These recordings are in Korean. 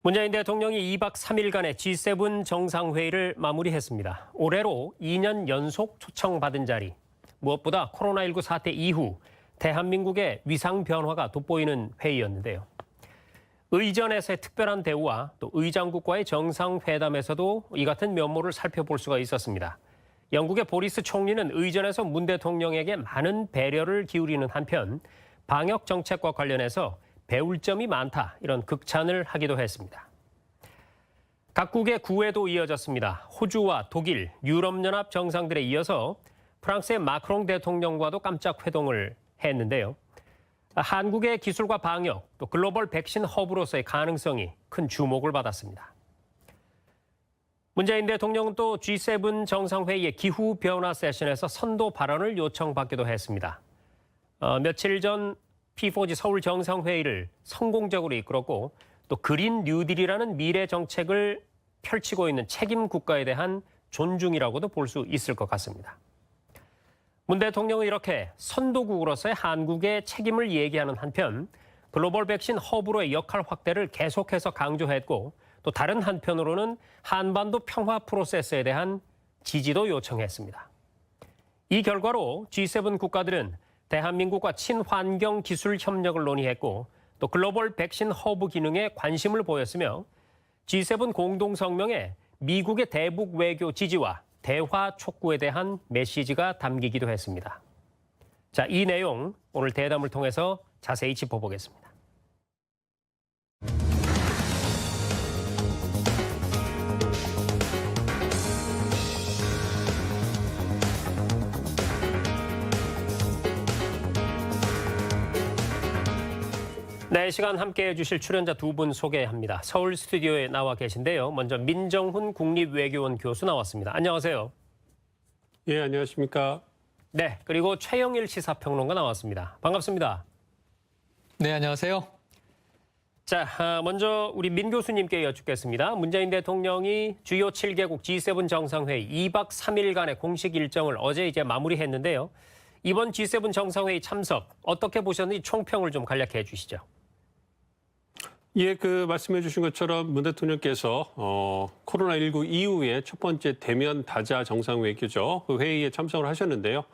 문재인 대통령이 2박 3일간의 G7 정상회의를 마무리했습니다. 올해로 2년 연속 초청받은 자리. 무엇보다 코로나19 사태 이후 대한민국의 위상 변화가 돋보이는 회의였는데요. 의전에서의 특별한 대우와 또 의장국과의 정상회담에서도 이 같은 면모를 살펴볼 수가 있었습니다. 영국의 보리스 총리는 의전에서 문 대통령에게 많은 배려를 기울이는 한편 방역 정책과 관련해서 배울 점이 많다, 이런 극찬을 하기도 했습니다. 각국의 구애도 이어졌습니다. 호주와 독일, 유럽연합 정상들에 이어서 프랑스의 마크롱 대통령과도 깜짝 회동을 했는데요. 한국의 기술과 방역, 또 글로벌 백신 허브로서의 가능성이 큰 주목을 받았습니다. 문재인 대통령은 또 G7 정상회의의 기후변화 세션에서 선도 발언을 요청받기도 했습니다. 며칠 전 P4G 서울 정상회의를 성공적으로 이끌었고 또 그린 뉴딜이라는 미래 정책을 펼치고 있는 책임 국가에 대한 존중이라고도 볼 수 있을 것 같습니다. 문 대통령은 이렇게 선도국으로서의 한국의 책임을 얘기하는 한편 글로벌 백신 허브로의 역할 확대를 계속해서 강조했고 또 다른 한편으로는 한반도 평화 프로세스에 대한 지지도 요청했습니다. 이 결과로 G7 국가들은 대한민국과 친환경 기술 협력을 논의했고 또 글로벌 백신 허브 기능에 관심을 보였으며 G7 공동성명에 미국의 대북 외교 지지와 대화 촉구에 대한 메시지가 담기기도 했습니다. 자, 이 내용 오늘 대담을 통해서 자세히 짚어보겠습니다. 네, 시간 함께해 주실 출연자 두 분 소개합니다. 서울 스튜디오에 나와 계신데요. 먼저 민정훈 국립외교원 교수 나왔습니다. 안녕하세요. 예, 안녕하십니까. 네, 그리고 최영일 시사평론가 나왔습니다. 반갑습니다. 네, 안녕하세요. 자, 먼저 우리 민 교수님께 여쭙겠습니다. 문재인 대통령이 주요 7개국 G7 정상회의 2박 3일간의 공식 일정을 어제 이제 마무리했는데요. 이번 G7 정상회의 참석 어떻게 보셨는지 총평을 좀 간략히 해주시죠. 예, 말씀해 주신 것처럼 문 대통령께서 코로나19 이후에 첫 번째 대면 다자 정상외교죠. 그 회의에 참석을 하셨는데요.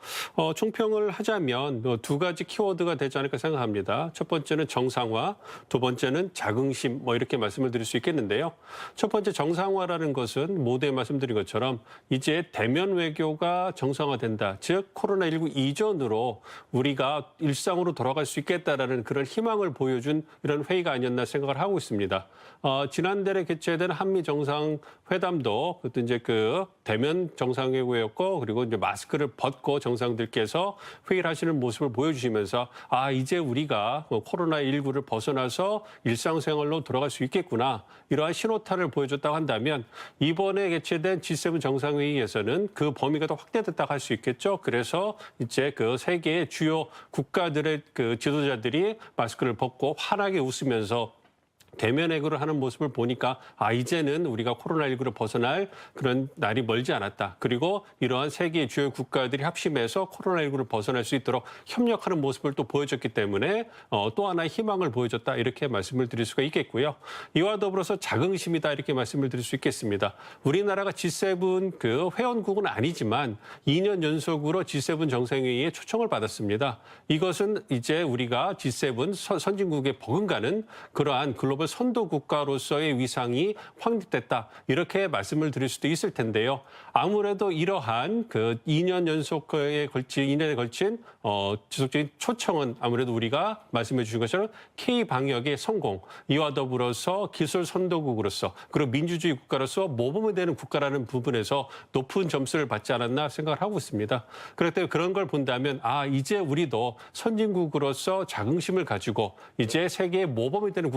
총평을 하자면 두 가지 키워드가 되지 않을까 생각합니다. 첫 번째는 정상화, 두 번째는 자긍심, 이렇게 말씀을 드릴 수 있겠는데요. 첫 번째 정상화라는 것은 모두에 말씀드린 것처럼 이제 대면 외교가 정상화된다. 즉 코로나19 이전으로 우리가 일상으로 돌아갈 수 있겠다라는 그런 희망을 보여준 이런 회의가 아니었나 생각을 하고 있습니다. 지난달에 개최된 한미 정상회담도 그것도 이제 대면 정상회고였고 그리고 이제 마스크를 벗고 정상들께서 회의를 하시는 모습을 보여주시면서 이제 우리가 코로나19를 벗어나서 일상생활로 돌아갈 수 있겠구나 이러한 신호탄을 보여줬다고 한다면 이번에 개최된 G7 정상회의에서는 그 범위가 더 확대됐다고 할 수 있겠죠. 그래서 이제 세계의 주요 국가들의 지도자들이 마스크를 벗고 환하게 웃으면서 대면 외교를 하는 모습을 보니까 이제는 우리가 코로나19를 벗어날 그런 날이 멀지 않았다. 그리고 이러한 세계의 주요 국가들이 합심해서 코로나19를 벗어날 수 있도록 협력하는 모습을 또 보여줬기 때문에 또 하나의 희망을 보여줬다. 이렇게 말씀을 드릴 수가 있겠고요. 이와 더불어서 자긍심이다. 이렇게 말씀을 드릴 수 있겠습니다. 우리나라가 G7 회원국은 아니지만 2년 연속으로 G7 정상회의에 초청을 받았습니다. 이것은 이제 우리가 G7 선진국에 버금가는 그러한 글로벌 선도 국가로서의 위상이 확립됐다. 이렇게 말씀을 드릴 수도 있을 텐데요. 아무래도 이러한 2년에 걸친 지속적인 초청은 아무래도 우리가 말씀해 주신 것처럼 K-방역의 성공, 이와 더불어서 기술 선도국으로서 그리고 민주주의 국가로서 모범이 되는 국가라는 부분에서 높은 점수를 받지 않았나 생각을 하고 있습니다. 그렇기 때문에 그런 걸 본다면 이제 우리도 선진국으로서 자긍심을 가지고 이제 세계의 모범이 되는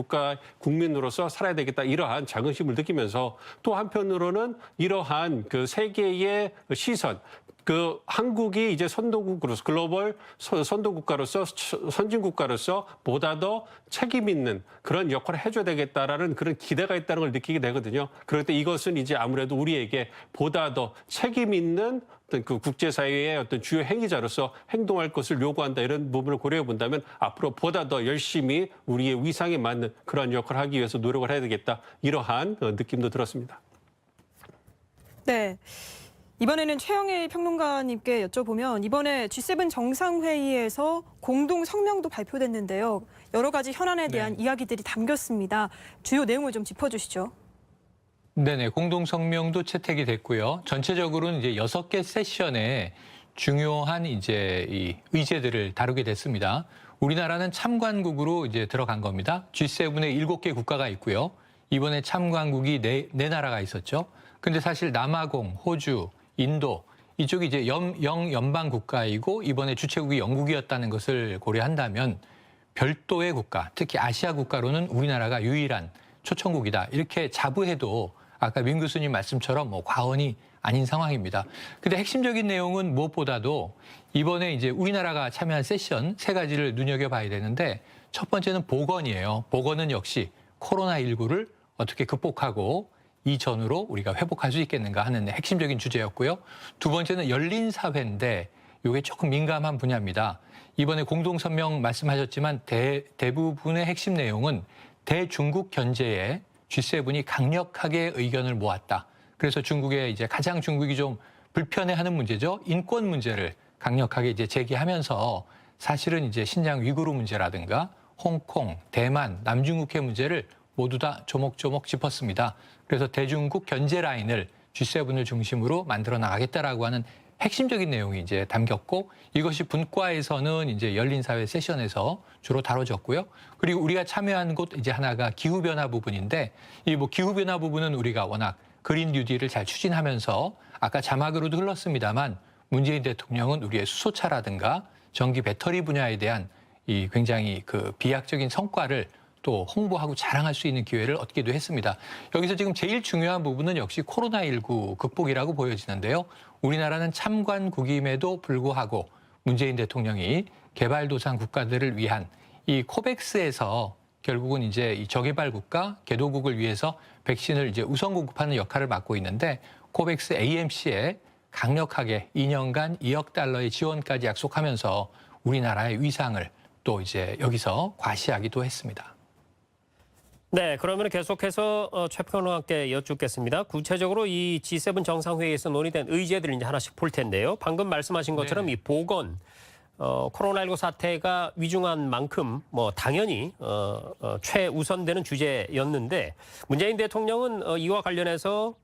국민으로서 살아야 되겠다. 이러한 자긍심을 느끼면서 또 한편으로는 이러한 세계의 시선, 그 한국이 이제 선도국으로서 글로벌 선도국가로서 선진국가로서 보다 더 책임 있는 그런 역할을 해줘야 되겠다라는 그런 기대가 있다는 걸 느끼게 되거든요. 그럴 때 이것은 이제 아무래도 우리에게 보다 더 책임 있는 어떤 그 국제사회의 어떤 주요 행위자로서 행동할 것을 요구한다 이런 부분을 고려해 본다면 앞으로 보다 더 열심히 우리의 위상에 맞는 그런 역할을 하기 위해서 노력을 해야 되겠다 이러한 느낌도 들었습니다. 네. 이번에는 최영일 평론가님께 여쭤보면 이번에 G7 정상회의에서 공동 성명도 발표됐는데요. 여러 가지 현안에 대한 이야기들이 담겼습니다. 주요 내용을 좀 짚어주시죠. 네네, 공동 성명도 채택이 됐고요. 전체적으로는 이제 6개 세션에 중요한 이제 이 의제들을 다루게 됐습니다. 우리나라는 참관국으로 이제 들어간 겁니다. G7에 7개 국가가 있고요. 이번에 참관국이 네 나라가 있었죠. 근데 사실 남아공, 호주, 인도 이쪽이 이제 영연방 국가이고 이번에 주최국이 영국이었다는 것을 고려한다면 별도의 국가, 특히 아시아 국가로는 우리나라가 유일한 초청국이다. 이렇게 자부해도 아까 민 교수님 말씀처럼 뭐 과언이 아닌 상황입니다. 근데 핵심적인 내용은 무엇보다도 이번에 이제 우리나라가 참여한 세션 3가지를 눈여겨봐야 되는데 첫 번째는 보건이에요. 보건은 역시 코로나19를 어떻게 극복하고 이전으로 우리가 회복할 수 있겠는가 하는 핵심적인 주제였고요. 두 번째는 열린 사회인데 이게 조금 민감한 분야입니다. 이번에 공동성명 말씀하셨지만 대부분의 핵심 내용은 대중국 견제에 G7이 강력하게 의견을 모았다. 그래서 중국의 이제 가장 중국이 좀 불편해하는 문제죠. 인권 문제를 강력하게 이제 제기하면서 사실은 이제 신장 위구르 문제라든가 홍콩, 대만, 남중국해 문제를 모두 다 조목조목 짚었습니다. 그래서 대중국 견제 라인을 G7을 중심으로 만들어 나가겠다라고 하는 핵심적인 내용이 이제 담겼고 이것이 분과에서는 이제 열린사회 세션에서 주로 다뤄졌고요. 그리고 우리가 참여한 곳 이제 하나가 기후변화 부분인데 이 뭐 기후변화 부분은 우리가 워낙 그린 뉴딜을 잘 추진하면서 아까 자막으로도 흘렀습니다만 문재인 대통령은 우리의 수소차라든가 전기 배터리 분야에 대한 이 굉장히 그 비약적인 성과를 또 홍보하고 자랑할 수 있는 기회를 얻기도 했습니다. 여기서 지금 제일 중요한 부분은 역시 코로나19 극복이라고 보여지는데요. 우리나라는 참관국임에도 불구하고 문재인 대통령이 개발도상 국가들을 위한 이 코백스에서 결국은 이제 이 저개발 국가, 개도국을 위해서 백신을 이제 우선 공급하는 역할을 맡고 있는데 코백스 AMC에 강력하게 2년간 2억 달러의 지원까지 약속하면서 우리나라의 위상을 또 이제 여기서 과시하기도 했습니다. 네, 그러면 계속해서 최 평론가께 여쭙겠습니다. 구체적으로 이 G7 정상회의에서 논의된 의제들을 이제 하나씩 볼 텐데요. 방금 말씀하신 것처럼 이 보건, 코로나19 사태가 위중한 만큼 뭐 당연히 최우선되는 주제였는데 문재인 대통령은 이와 관련해서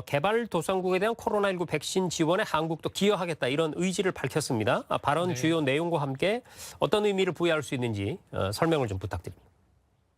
개발도상국에 대한 코로나19 백신 지원에 한국도 기여하겠다 이런 의지를 밝혔습니다. 발언 주요 내용과 함께 어떤 의미를 부여할 수 있는지 설명을 좀 부탁드립니다.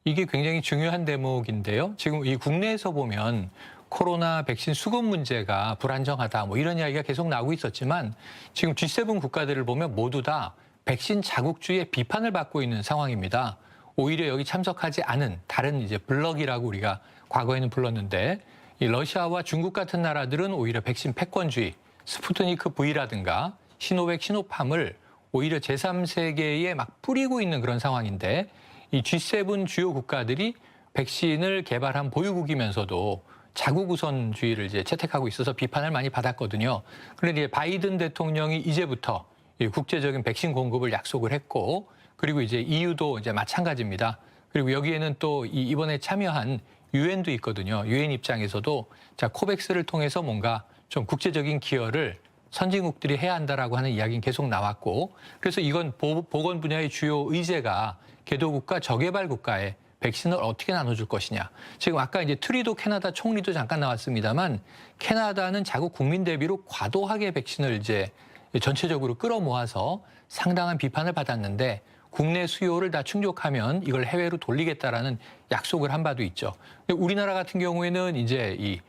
이게 굉장히 중요한 대목인데요. 지금 이 국내에서 보면 코로나 백신 수급 문제가 불안정하다 뭐 이런 이야기가 계속 나오고 있었지만 지금 G7 국가들을 보면 모두 다 백신 자국주의의 비판을 받고 있는 상황입니다. 오히려 여기 참석하지 않은 다른 이제 블럭이라고 우리가 과거에는 불렀는데 이 러시아와 중국 같은 나라들은 오히려 백신 패권주의, 스푸트니크 V라든가 시노백, 시노팜을 오히려 제3세계에 막 뿌리고 있는 그런 상황인데 이 G7 주요 국가들이 백신을 개발한 보유국이면서도 자국 우선주의를 이제 채택하고 있어서 비판을 많이 받았거든요. 그런데 이제 바이든 대통령이 이제부터 국제적인 백신 공급을 약속을 했고, 그리고 이제 EU도 이제 마찬가지입니다. 그리고 여기에는 또 이번에 참여한 유엔도 있거든요. 유엔 입장에서도 자 코백스를 통해서 뭔가 좀 국제적인 기여를 선진국들이 해야 한다라고 하는 이야기는 계속 나왔고, 그래서 이건 보건 분야의 주요 의제가 개도국가, 저개발 국가에 백신을 어떻게 나눠줄 것이냐. 지금 아까 이제 트리도 캐나다 총리도 잠깐 나왔습니다만 캐나다는 자국 국민 대비로 과도하게 백신을 이제 전체적으로 끌어모아서 상당한 비판을 받았는데 국내 수요를 다 충족하면 이걸 해외로 돌리겠다라는 약속을 한 바도 있죠. 우리나라 같은 경우에는 이제 이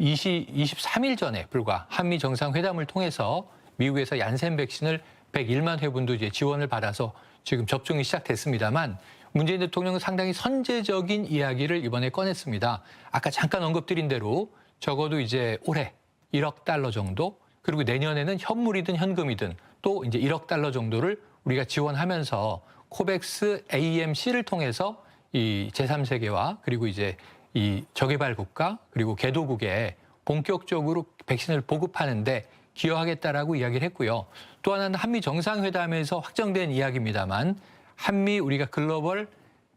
23일 전에 불과 한미 정상회담을 통해서 미국에서 얀센 백신을 101만 회분도 이제 지원을 받아서 지금 접종이 시작됐습니다만 문재인 대통령은 상당히 선제적인 이야기를 이번에 꺼냈습니다. 아까 잠깐 언급드린 대로 적어도 이제 올해 1억 달러 정도 그리고 내년에는 현물이든 현금이든 또 이제 1억 달러 정도를 우리가 지원하면서 코백스 AMC를 통해서 이 제3세계와 그리고 이제 이 저개발 국가 그리고 개도국에 본격적으로 백신을 보급하는데 기여하겠다라고 이야기를 했고요. 또 하나는 한미 정상회담에서 확정된 이야기입니다만 한미 우리가 글로벌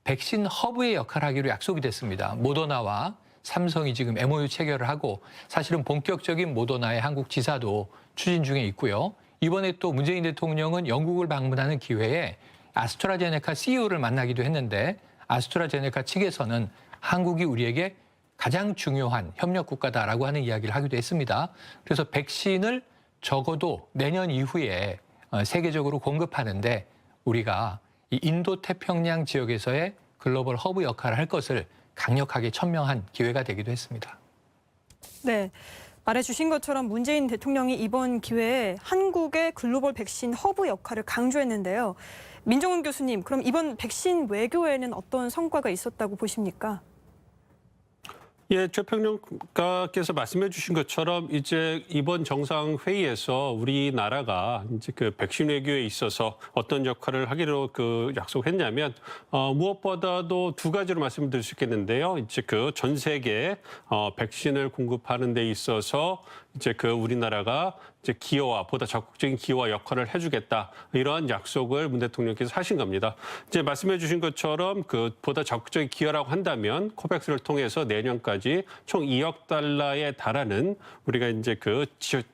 백신 허브의 역할을 하기로 약속이 됐습니다. 모더나와 삼성이 지금 MOU 체결을 하고 사실은 본격적인 모더나의 한국 지사도 추진 중에 있고요. 이번에 또 문재인 대통령은 영국을 방문하는 기회에 아스트라제네카 CEO를 만나기도 했는데 아스트라제네카 측에서는 한국이 우리에게 가장 중요한 협력 국가다라고 하는 이야기를 하기도 했습니다. 그래서 백신을 적어도 내년 이후에 세계적으로 공급하는데 우리가 이 인도 태평양 지역에서의 글로벌 허브 역할을 할 것을 강력하게 천명한 기회가 되기도 했습니다. 네. 말해주신 것처럼 문재인 대통령이 이번 기회에 한국의 글로벌 백신 허브 역할을 강조했는데요. 민정훈 교수님, 그럼 이번 백신 외교에는 어떤 성과가 있었다고 보십니까? 예, 최평론가께서 말씀해 주신 것처럼 이제 이번 정상회의에서 우리나라가 이제 그 백신 외교에 있어서 어떤 역할을 하기로 약속했냐면, 무엇보다도 두 가지로 말씀을 드릴 수 있겠는데요. 이제 그 전 세계에 백신을 공급하는 데 있어서 이제 우리나라가 이제 보다 적극적인 기여와 역할을 해주겠다. 이러한 약속을 문 대통령께서 하신 겁니다. 이제 말씀해 주신 것처럼 보다 적극적인 기여라고 한다면 코백스를 통해서 내년까지 총 2억 달러에 달하는 우리가 이제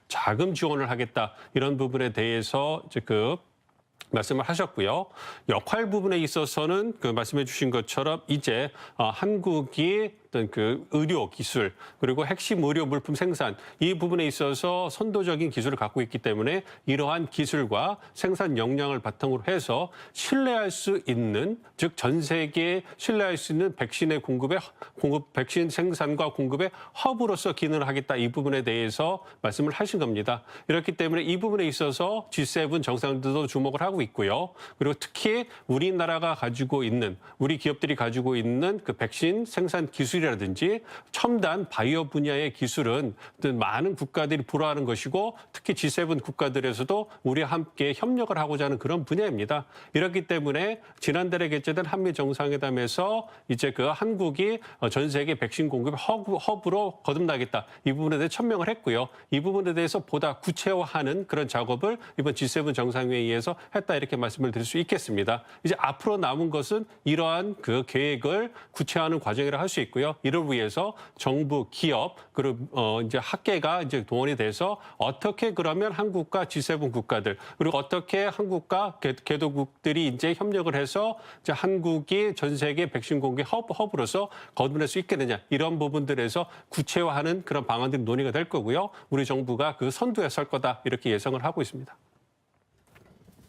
자금 지원을 하겠다. 이런 부분에 대해서 이제 말씀을 하셨고요. 역할 부분에 있어서는 말씀해 주신 것처럼 이제 한국이 어떤 의료 기술 그리고 핵심 의료 물품 생산 이 부분에 있어서 선도적인 기술을 갖고 있기 때문에 이러한 기술과 생산 역량을 바탕으로 해서 신뢰할 수 있는 즉 전 세계에 신뢰할 수 있는 백신의 백신 생산과 공급의 허브로서 기능을 하겠다 이 부분에 대해서 말씀을 하신 겁니다. 이렇기 때문에 이 부분에 있어서 G7 정상들도 주목을 하고 있고요. 그리고 특히 우리나라가 가지고 있는 우리 기업들이 가지고 있는 백신 생산 기술이라든지 첨단 바이오 분야의 기술은 많은 국가들이 불허하는 것이고 특히 G7 국가들에서도 우리와 함께 협력을 하고자 하는 그런 분야입니다. 이렇기 때문에 지난달에 개최된 한미 정상회담에서 이제 한국이 전 세계 백신 공급 허브로 거듭나겠다. 이 부분에 대해 천명을 했고요. 이 부분에 대해서 보다 구체화하는 그런 작업을 이번 G7 정상회의에서 했다 이렇게 말씀을 드릴 수 있겠습니다. 이제 앞으로 남은 것은 이러한 계획을 구체화하는 과정이라 할 수 있고요. 이를 위해서 정부, 기업 그리고 이제 학계가 이제 동원이 돼서 어떻게 그러면 한국과 G7 국가들 그리고 어떻게 한국과 개도국들이 이제 협력을 해서 이제 한국이 전 세계 백신 공급 허브로서 거듭날 수 있겠느냐 이런 부분들에서 구체화하는 그런 방안들이 논의가 될 거고요. 우리 정부가 선두에 설 거다 이렇게 예상을 하고 있습니다.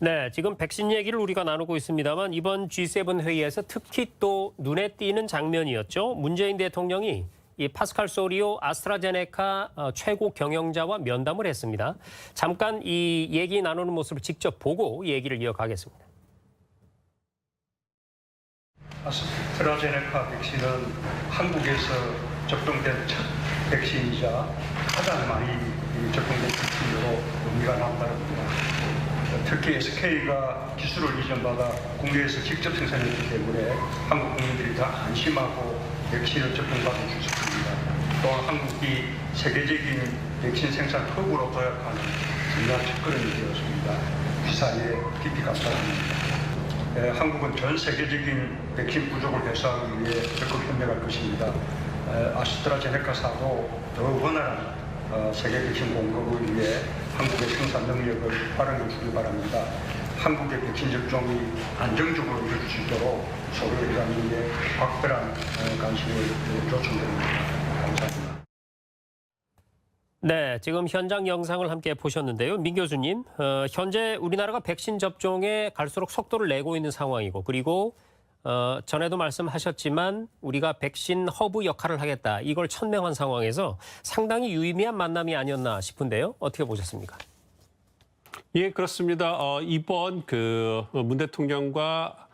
네, 지금 백신 얘기를 우리가 나누고 있습니다만 이번 G7 회의에서 특히 또 눈에 띄는 장면이었죠. 문재인 대통령이 이 파스칼 소리오 아스트라제네카 최고 경영자와 면담을 했습니다. 잠깐 이 얘기 나누는 모습을 직접 보고 얘기를 이어가겠습니다. 아스트라제네카 백신은 한국에서 접종된 첫 백신이자 가장 많이 접종된 백신으로 의미가 남다릅니다. 특히 SK가 기술을 이전받아 국내에서 직접 생산했기 때문에 한국 국민들이 더 안심하고 백신을 접종받을 수 있습니다. 또한 한국이 세계적인 백신 생산 허브로 도약하는 중요한 첫걸음이 되었습니다. 귀사에 깊이 감사합니다. 한국은 전 세계적인 백신 부족을 해소하기 위해 적극 협력할 것입니다. 아스트라제네카사도 더 원활한 세계 백신 공급을 위해 한국의 생산 능력을 활용해 주길 바랍니다. 한국의 백신 접종이 안정적으로 이루어질 수 있도록 서로 일관되게 각별한 관심을 요청드립니다. 감사합니다. 네, 지금 현장 영상을 함께 보셨는데요. 민 교수님, 현재 우리나라가 백신 접종에 갈수록 속도를 내고 있는 상황이고 그리고 전에도 말씀하셨지만 우리가 백신 허브 역할을 하겠다. 이걸 천명한 상황에서 상당히 유의미한 만남이 아니었나 싶은데요. 어떻게 보셨습니까? 예, 그렇습니다. 이번 문 대통령과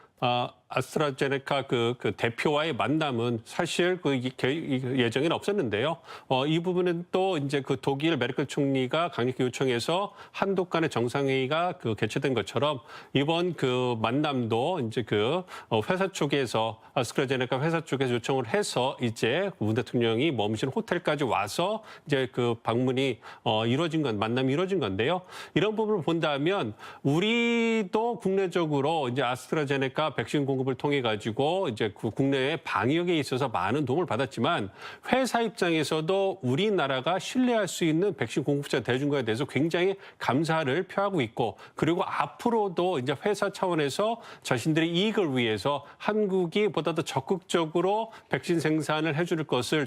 아스트라제네카 그 대표와의 만남은 사실 그 예정에는 없었는데요. 이 부분은 또 이제 그 독일 메르켈 총리가 강력히 요청해서 한독 간의 정상회의가 개최된 것처럼 이번 그 만남도 이제 그 회사 쪽에서 아스트라제네카 회사 쪽에서 요청을 해서 이제 문 대통령이 머무시는 호텔까지 와서 이제 그 방문이 만남이 이루어진 건데요. 이런 부분을 본다면 우리도 국내적으로 이제 아스트라제네카 백신 공급을 통해 가지고 이제 그 국내의 방역에 있어서 많은 도움을 받았지만 회사 입장에서도 우리나라가 신뢰할 수 있는 백신 공급자 대중과에 대해서 굉장히 감사를 표하고 있고 그리고 앞으로도 이제 회사 차원에서 자신들의 이익을 위해서 한국이 보다 더 적극적으로 백신 생산을 해줄 것을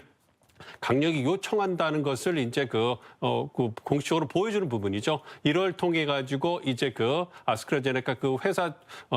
강력히 요청한다는 것을 이제 공식적으로 보여주는 부분이죠. 이를 통해 가지고 이제 그 아스트라제네카 그 회사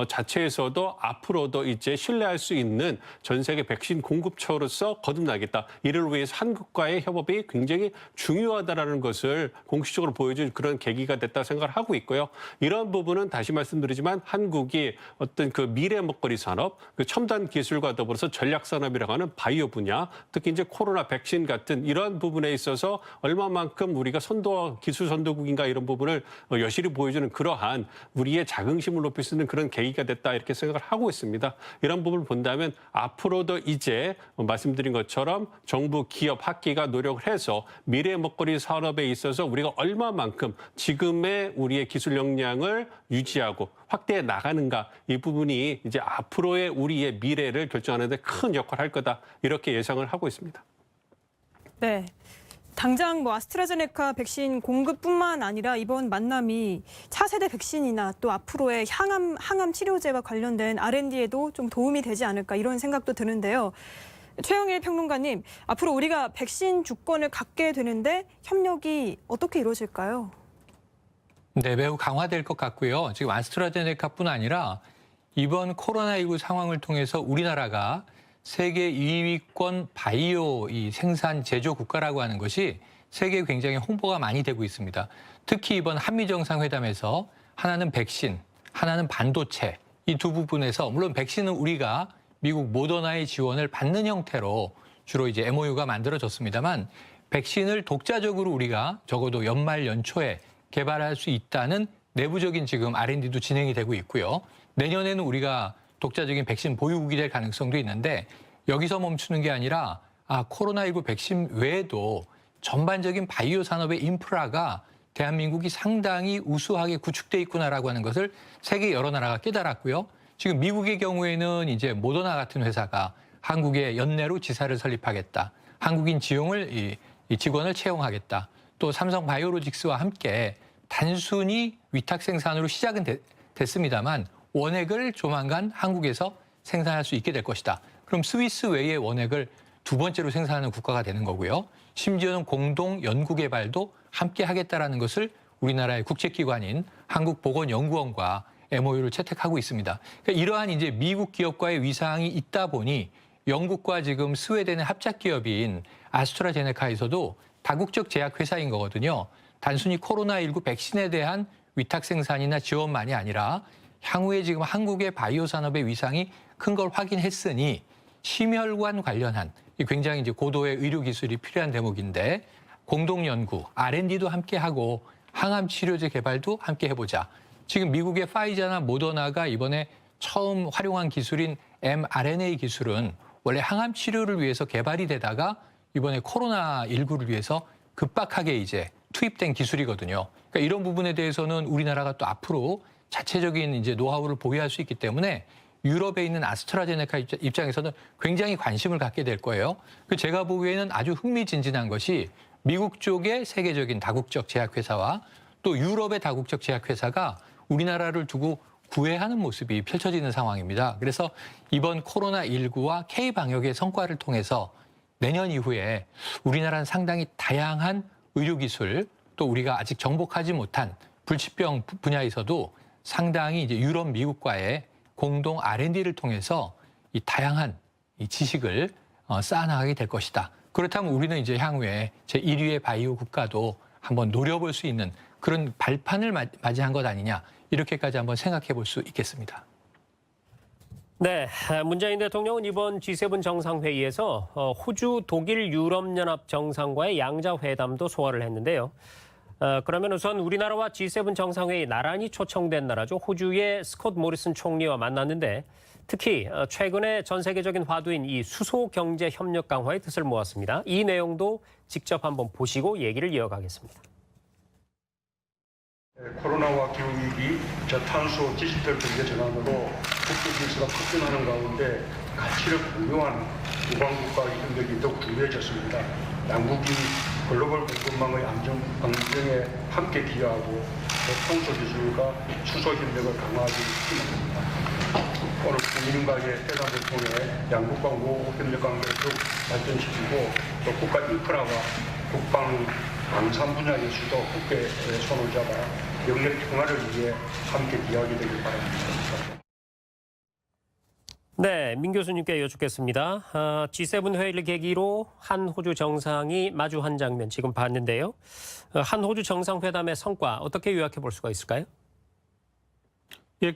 자체에서도 앞으로도 이제 신뢰할 수 있는 전 세계 백신 공급처로서 거듭나겠다. 이를 위해서 한국과의 협업이 굉장히 중요하다라는 것을 공식적으로 보여준 그런 계기가 됐다 생각을 하고 있고요. 이런 부분은 다시 말씀드리지만 한국이 어떤 그 미래 먹거리 산업, 그 첨단 기술과 더불어서 전략 산업이라고 하는 바이오 분야, 특히 이제 코로나 백신 같은 이러한 부분에 있어서 얼마만큼 우리가 기술 선도국인가 이런 부분을 여실히 보여주는 그러한 우리의 자긍심을 높일 수 있는 그런 계기가 됐다 이렇게 생각을 하고 있습니다. 이런 부분을 본다면 앞으로도 이제 말씀드린 것처럼 정부, 기업, 학계가 노력을 해서 미래 먹거리 산업에 있어서 우리가 얼마만큼 지금의 우리의 기술 역량을 유지하고 확대해 나가는가 이 부분이 이제 앞으로의 우리의 미래를 결정하는 데 큰 역할을 할 거다 이렇게 예상을 하고 있습니다. 네. 당장 뭐 아스트라제네카 백신 공급뿐만 아니라 이번 만남이 차세대 백신이나 또 앞으로의 항암 치료제와 관련된 R&D에도 좀 도움이 되지 않을까 이런 생각도 드는데요. 최영일 평론가님, 앞으로 우리가 백신 주권을 갖게 되는데 협력이 어떻게 이루어질까요? 네, 매우 강화될 것 같고요. 지금 아스트라제네카뿐 아니라 이번 코로나19 상황을 통해서 우리나라가 세계 2위권 바이오 이 생산 제조 국가라고 하는 것이 세계에 굉장히 홍보가 많이 되고 있습니다. 특히 이번 한미 정상회담에서 하나는 백신, 하나는 반도체 이 두 부분에서 물론 백신은 우리가 미국 모더나의 지원을 받는 형태로 주로 이제 MOU가 만들어졌습니다만 백신을 독자적으로 우리가 적어도 연말 연초에 개발할 수 있다는 내부적인 지금 R&D도 진행이 되고 있고요. 내년에는 우리가 독자적인 백신 보유국이 될 가능성도 있는데 여기서 멈추는 게 아니라 코로나19 백신 외에도 전반적인 바이오 산업의 인프라가 대한민국이 상당히 우수하게 구축돼 있구나라고 하는 것을 세계 여러 나라가 깨달았고요. 지금 미국의 경우에는 이제 모더나 같은 회사가 한국에 연내로 지사를 설립하겠다. 한국인 이 직원을 채용하겠다. 또 삼성 바이오로직스와 함께 단순히 위탁 생산으로 시작은 됐습니다만 원액을 조만간 한국에서 생산할 수 있게 될 것이다. 그럼 스위스 외의 원액을 두 번째로 생산하는 국가가 되는 거고요. 심지어는 공동 연구개발도 함께 하겠다라는 것을 우리나라의 국제기관인 한국보건연구원과 MOU를 채택하고 있습니다. 그러니까 이러한 이제 미국 기업과의 위상이 있다 보니 영국과 지금 스웨덴의 합작 기업인 아스트라제네카에서도 다국적 제약 회사인 거거든요. 단순히 코로나19 백신에 대한 위탁 생산이나 지원만이 아니라 향후에 지금 한국의 바이오 산업의 위상이 큰 걸 확인했으니 심혈관 관련한 굉장히 이제 고도의 의료 기술이 필요한 대목인데 공동 연구, R&D도 함께 하고 항암 치료제 개발도 함께 해보자. 지금 미국의 파이자나 모더나가 이번에 처음 활용한 기술인 mRNA 기술은 원래 항암 치료를 위해서 개발이 되다가 이번에 코로나19를 위해서 급박하게 이제 투입된 기술이거든요. 그러니까 이런 부분에 대해서는 우리나라가 또 앞으로 자체적인 이제 노하우를 보유할 수 있기 때문에 유럽에 있는 아스트라제네카 입장에서는 굉장히 관심을 갖게 될 거예요. 제가 보기에는 아주 흥미진진한 것이 미국 쪽의 세계적인 다국적 제약회사와 또 유럽의 다국적 제약회사가 우리나라를 두고 구애하는 모습이 펼쳐지는 상황입니다. 그래서 이번 코로나19와 K방역의 성과를 통해서 내년 이후에 우리나라는 상당히 다양한 의료기술 또 우리가 아직 정복하지 못한 불치병 분야에서도 상당히 이제 유럽, 미국과의 공동 R&D를 통해서 이 다양한 이 지식을 쌓아나가게 될 것이다. 그렇다면 우리는 이제 향후에 제1위의 바이오 국가도 한번 노려볼 수 있는 그런 발판을 맞이한 것 아니냐 이렇게까지 한번 생각해 볼 수 있겠습니다. 네, 문재인 대통령은 이번 G7 정상회의에서 호주, 독일, 유럽연합 정상과의 양자회담도 소화를 했는데요. 그러면 우선 우리나라와 G7 정상회의 나란히 초청된 나라죠. 호주의 스콧 모리슨 총리와 만났는데 특히 최근에 전 세계적인 화두인 이 수소 경제 협력 강화의 뜻을 모았습니다. 이 내용도 직접 한번 보시고 얘기를 이어가겠습니다. 코로나와 기후위기, 저탄소 디지털 경제 전환으로 국제 질서가 급변하는 가운데 가치를 공유하는 우방국가의 협력이 더욱 중요해졌습니다. 양국이 글로벌 공급망의 안정에 함께 기여하고 저탄소 기술과 수소 협력을 강화하기 힘입니다. 오늘 국민과의 회담을 통해 양국과 우호 협력 관계를 더욱 발전시키고 또 국가 인프라와 국방 방산 분야의 수도 국회에 손을 잡아 영역 평화를 위해 함께 기여하게 되길 바랍니다. 네, 민 교수님께 여쭙겠습니다. G7 회의를 계기로 한 호주 정상이 마주한 장면 지금 봤는데요. 한 호주 정상회담의 성과 어떻게 요약해 볼 수가 있을까요? 예,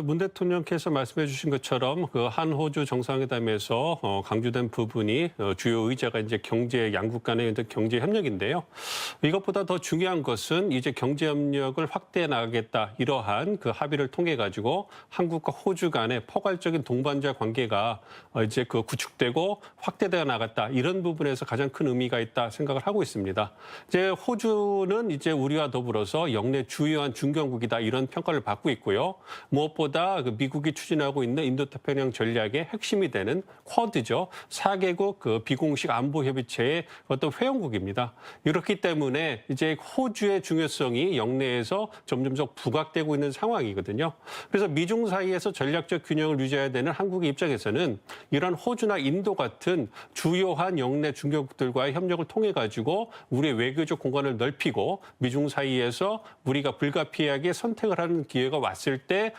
문 대통령께서 말씀해 주신 것처럼 한 호주 정상회담에서 강조된 부분이 주요 의제가 이제 경제 양국 간의 경제 협력인데요. 이것보다 더 중요한 것은 이제 경제 협력을 확대해 나가겠다 이러한 합의를 통해 가지고 한국과 호주 간의 포괄적인 동반자 관계가 이제 구축되고 확대되어 나갔다 이런 부분에서 가장 큰 의미가 있다 생각을 하고 있습니다. 이제 호주는 이제 우리와 더불어서 영내 주요한 중견국이다 이런 평가를 받고 있고요. 무엇보다 미국이 추진하고 있는 인도태평양 전략의 핵심이 되는 쿼드죠. 4개국 비공식 안보협의체의 어떤 회원국입니다. 이렇기 때문에 이제 호주의 중요성이 영내에서 점점 부각되고 있는 상황이거든요. 그래서 미중 사이에서 전략적 균형을 유지해야 되는 한국의 입장에서는 이런 호주나 인도 같은 주요한 영내 중견국들과의 협력을 통해 가지고 우리의 외교적 공간을 넓히고 미중 사이에서 우리가 불가피하게 선택을 하는 기회가 왔을 때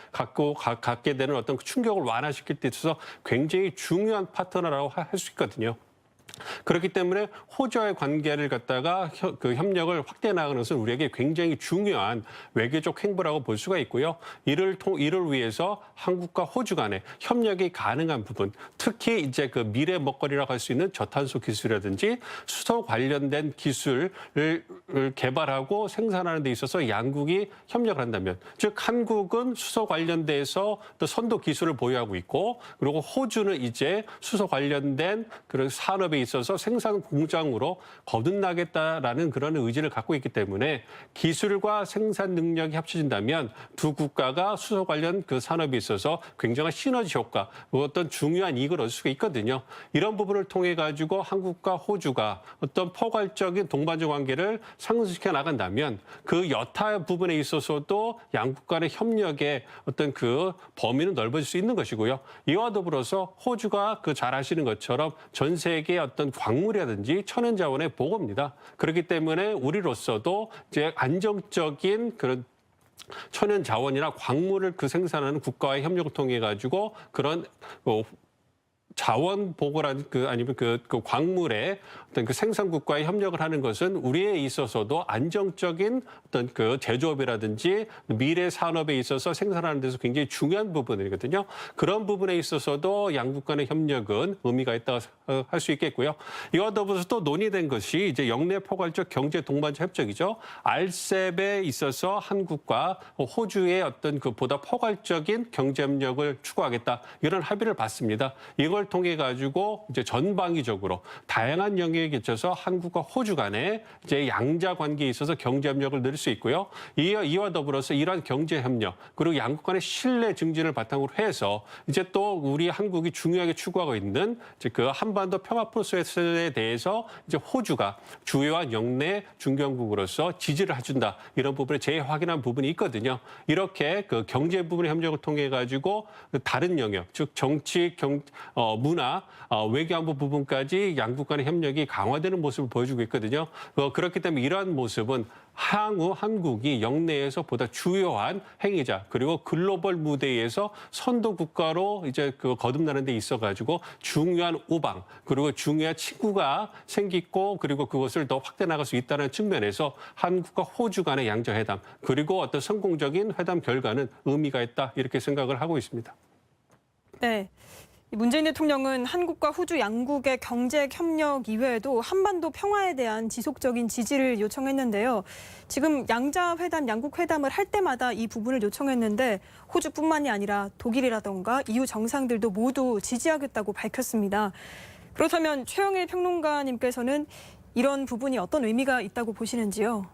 갖게 되는 어떤 충격을 완화시킬 때 있어서 굉장히 중요한 파트너라고 할 수 있거든요. 그렇기 때문에 호주와의 관계를 갖다가 협력을 확대해 나가는 것은 우리에게 굉장히 중요한 외교적 행보라고 볼 수가 있고요. 이를 위해서 한국과 호주 간의 협력이 가능한 부분, 특히 이제 미래 먹거리라고 할 수 있는 저탄소 기술이라든지 수소 관련된 기술을 개발하고 생산하는 데 있어서 양국이 협력을 한다면, 즉 한국은 수소 관련돼서 또 선도 기술을 보유하고 있고, 그리고 호주는 이제 수소 관련된 그런 산업에 있어서 생산 공장으로 거듭나겠다라는 그런 의지를 갖고 있기 때문에 기술과 생산 능력이 합쳐진다면 두 국가가 수소 관련 산업에 있어서 굉장한 시너지 효과, 어떤 중요한 이익을 얻을 수가 있거든요. 이런 부분을 통해 가지고 한국과 호주가 어떤 포괄적인 동반자 관계를 상승시켜 나간다면 그 여타 부분에 있어서도 양국 간의 협력의 어떤 범위는 넓어질 수 있는 것이고요. 이와 더불어서 호주가 잘 아시는 것처럼 전 세계 어떤 광물이라든지 천연자원의 보고입니다. 그렇기 때문에 우리로서도 이제 안정적인 그런 천연자원이나 광물을 생산하는 국가와의 협력을 통해 가지고 그런 자원 보고라는 아니면 광물의 어떤 생산국과의 협력을 하는 것은 우리에 있어서도 안정적인 어떤 제조업이라든지 미래 산업에 있어서 생산하는 데서 굉장히 중요한 부분이거든요. 그런 부분에 있어서도 양국 간의 협력은 의미가 있다고 할 수 있겠고요. 이와 더불어서 또 논의된 것이 이제 영내 포괄적 경제 동반자 협정이죠. RCEP에 있어서 한국과 호주의 어떤 보다 포괄적인 경제 협력을 추구하겠다 이런 합의를 봤습니다. 이걸 통해 가지고 이제 전방위적으로 다양한 영역에 걸쳐서 한국과 호주 간에 이제 양자 관계에 있어서 경제 협력을 늘릴 수 있고요. 이와 더불어서 이러한 경제 협력 그리고 양국 간의 신뢰 증진을 바탕으로 해서 이제 또 우리 한국이 중요하게 추구하고 있는 이제 한반도 평화 프로세스에 대해서 이제 호주가 주요한 영내 중견국으로서 지지를 해준다 이런 부분을 재확인한 부분이 있거든요. 이렇게 경제 부분의 협력을 통해 가지고 다른 영역 즉 정치, 문화, 외교안보 부분까지 양국 간의 협력이 강화되는 모습을 보여주고 있거든요. 그렇기 때문에 이러한 모습은 향후 한국이 영내에서 보다 주요한 행위자 그리고 글로벌 무대에서 선도 국가로 이제 거듭나는 데 있어 가지고 중요한 우방 그리고 중요한 친구가 생기고 그리고 그것을 더 확대 나갈 수 있다는 측면에서 한국과 호주 간의 양자회담 그리고 어떤 성공적인 회담 결과는 의미가 있다 이렇게 생각을 하고 있습니다. 네. 문재인 대통령은 한국과 호주 양국의 경제 협력 이외에도 한반도 평화에 대한 지속적인 지지를 요청했는데요. 지금 양자 회담, 양국 회담을 할 때마다 이 부분을 요청했는데 호주뿐만이 아니라 독일이라던가 EU 정상들도 모두 지지하겠다고 밝혔습니다. 그렇다면 최영일 평론가님께서는 이런 부분이 어떤 의미가 있다고 보시는지요?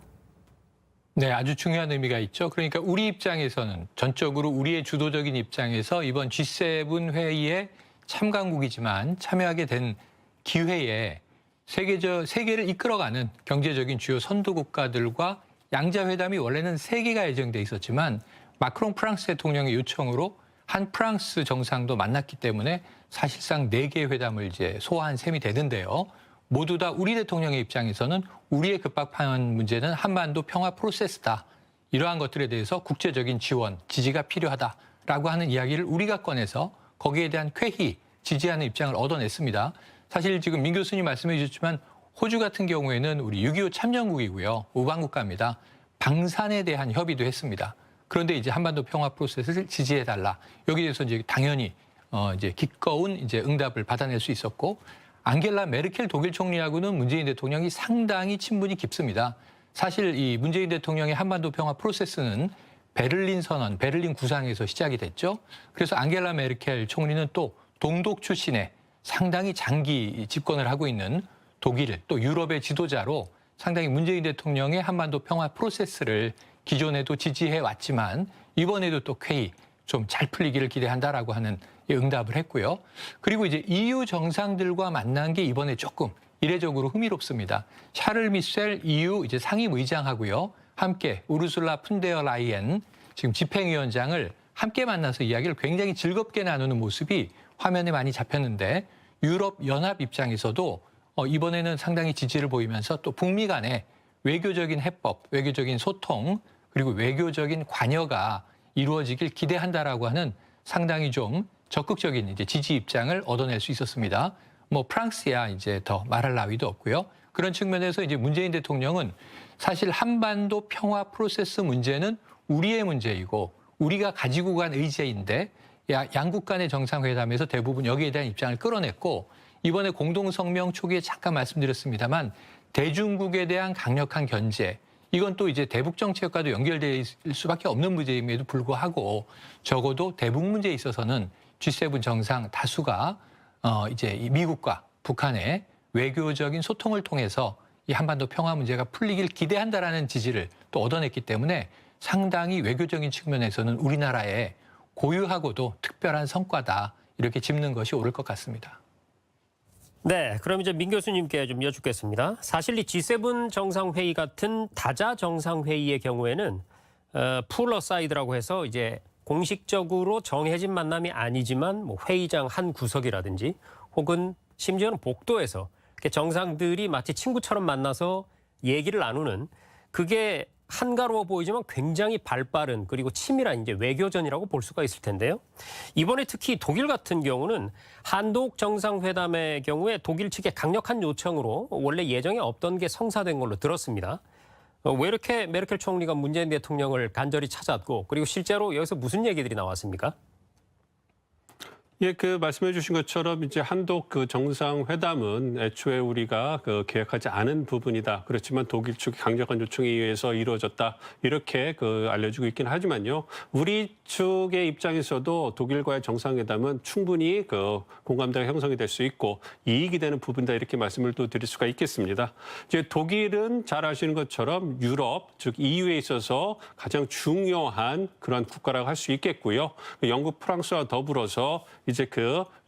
네, 아주 중요한 의미가 있죠. 그러니까 우리 입장에서는 전적으로 우리의 주도적인 입장에서 이번 G7 회의에 참가국이지만 참여하게 된 기회에 세계를 이끌어가는 경제적인 주요 선도 국가들과 양자회담이 원래는 3개가 예정돼 있었지만 마크롱 프랑스 대통령의 요청으로 한 프랑스 정상도 만났기 때문에 사실상 4개의 회담을 이제 소화한 셈이 되는데요. 모두 다 우리 대통령의 입장에서는 우리의 급박한 문제는 한반도 평화 프로세스다. 이러한 것들에 대해서 국제적인 지원, 지지가 필요하다라고 하는 이야기를 우리가 꺼내서 거기에 대한 쾌히 지지하는 입장을 얻어냈습니다. 사실 지금 민 교수님 말씀해 주셨지만 호주 같은 경우에는 우리 6.25 참전국이고요. 우방국가입니다. 방산에 대한 협의도 했습니다. 그런데 이제 한반도 평화 프로세스를 지지해달라. 여기에 대해서 이제 당연히 이제 기꺼운 이제 응답을 받아낼 수 있었고 앙겔라 메르켈 독일 총리하고는 문재인 대통령이 상당히 친분이 깊습니다. 사실 이 문재인 대통령의 한반도 평화 프로세스는 베를린 선언, 베를린 구상에서 시작이 됐죠. 그래서 앙겔라 메르켈 총리는 또 동독 출신의 상당히 장기 집권을 하고 있는 독일 또 유럽의 지도자로 상당히 문재인 대통령의 한반도 평화 프로세스를 기존에도 지지해 왔지만 이번에도 또 쾌히 좀 잘 풀리기를 기대한다라고 하는 응답을 했고요. 그리고 이제 EU 정상들과 만난 게 이번에 조금 이례적으로 흥미롭습니다. 샤를 미셸 EU 이제 상임의장하고요. 함께 우르술라 푼데어 라이엔 지금 집행위원장을 함께 만나서 이야기를 굉장히 즐겁게 나누는 모습이 화면에 많이 잡혔는데 유럽 연합 입장에서도 이번에는 상당히 지지를 보이면서 또 북미 간의 외교적인 해법, 외교적인 소통 그리고 외교적인 관여가 이루어지길 기대한다라고 하는 상당히 좀 적극적인 이제 지지 입장을 얻어낼 수 있었습니다. 뭐 프랑스야 이제 더 말할 나위도 없고요. 그런 측면에서 이제 문재인 대통령은 사실 한반도 평화 프로세스 문제는 우리의 문제이고 우리가 가지고 간 의제인데 양국 간의 정상회담에서 대부분 여기에 대한 입장을 끌어냈고 이번에 공동성명 초기에 잠깐 말씀드렸습니다만 대중국에 대한 강력한 견제 이건 또 이제 대북 정책과도 연결될 수밖에 없는 문제임에도 불구하고 적어도 대북 문제에 있어서는 G7 정상 다수가 이제 이 미국과 북한의 외교적인 소통을 통해서 이 한반도 평화 문제가 풀리길 기대한다라는 지지를 또 얻어냈기 때문에 상당히 외교적인 측면에서는 우리나라의 고유하고도 특별한 성과다 이렇게 짚는 것이 옳을 것 같습니다. 네, 그럼 이제 민 교수님께 좀 여쭙겠습니다. 사실 이 G7 정상회의 같은 다자 정상회의의 경우에는 풀어사이드라고 해서 이제 공식적으로 정해진 만남이 아니지만 뭐 회의장 한 구석이라든지 혹은 심지어는 복도에서 이렇게 정상들이 마치 친구처럼 만나서 얘기를 나누는 그게 한가로워 보이지만 굉장히 발빠른 그리고 치밀한 이제 외교전이라고 볼 수가 있을 텐데요. 이번에 특히 독일 같은 경우는 한독 정상회담의 경우에 독일 측의 강력한 요청으로 원래 예정에 없던 게 성사된 걸로 들었습니다. 왜 이렇게 메르켈 총리가 문재인 대통령을 간절히 찾았고 그리고 실제로 여기서 무슨 얘기들이 나왔습니까? 예, 그 말씀해 주신 것처럼 이제 한독 그 정상회담은 애초에 우리가 계획하지 않은 부분이다. 그렇지만 독일 측의 강력한 요청에 의해서 이루어졌다. 이렇게 알려지고 있긴 하지만요. 우리 측의 입장에서도 독일과의 정상회담은 충분히 공감대가 형성이 될 수 있고 이익이 되는 부분이다. 이렇게 말씀을 또 드릴 수가 있겠습니다. 이제 독일은 잘 아시는 것처럼 유럽, 즉 EU에 있어서 가장 중요한 그런 국가라고 할 수 있겠고요. 영국, 프랑스와 더불어서 이제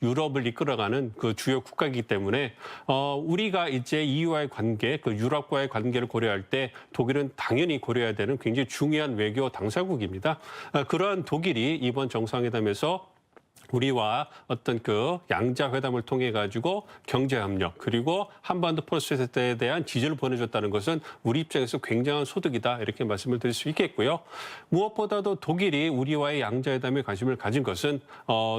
유럽을 이끌어가는 주요 국가이기 때문에 우리가 이제 EU와의 관계, 유럽과의 관계를 고려할 때 독일은 당연히 고려해야 되는 굉장히 중요한 외교 당사국입니다. 그러한 독일이 이번 정상회담에서 우리와 어떤 양자 회담을 통해 가지고 경제 협력 그리고 한반도 프로세스에 대한 지지를 보내줬다는 것은 우리 입장에서 굉장한 소득이다 이렇게 말씀을 드릴 수 있겠고요. 무엇보다도 독일이 우리와의 양자 회담에 관심을 가진 것은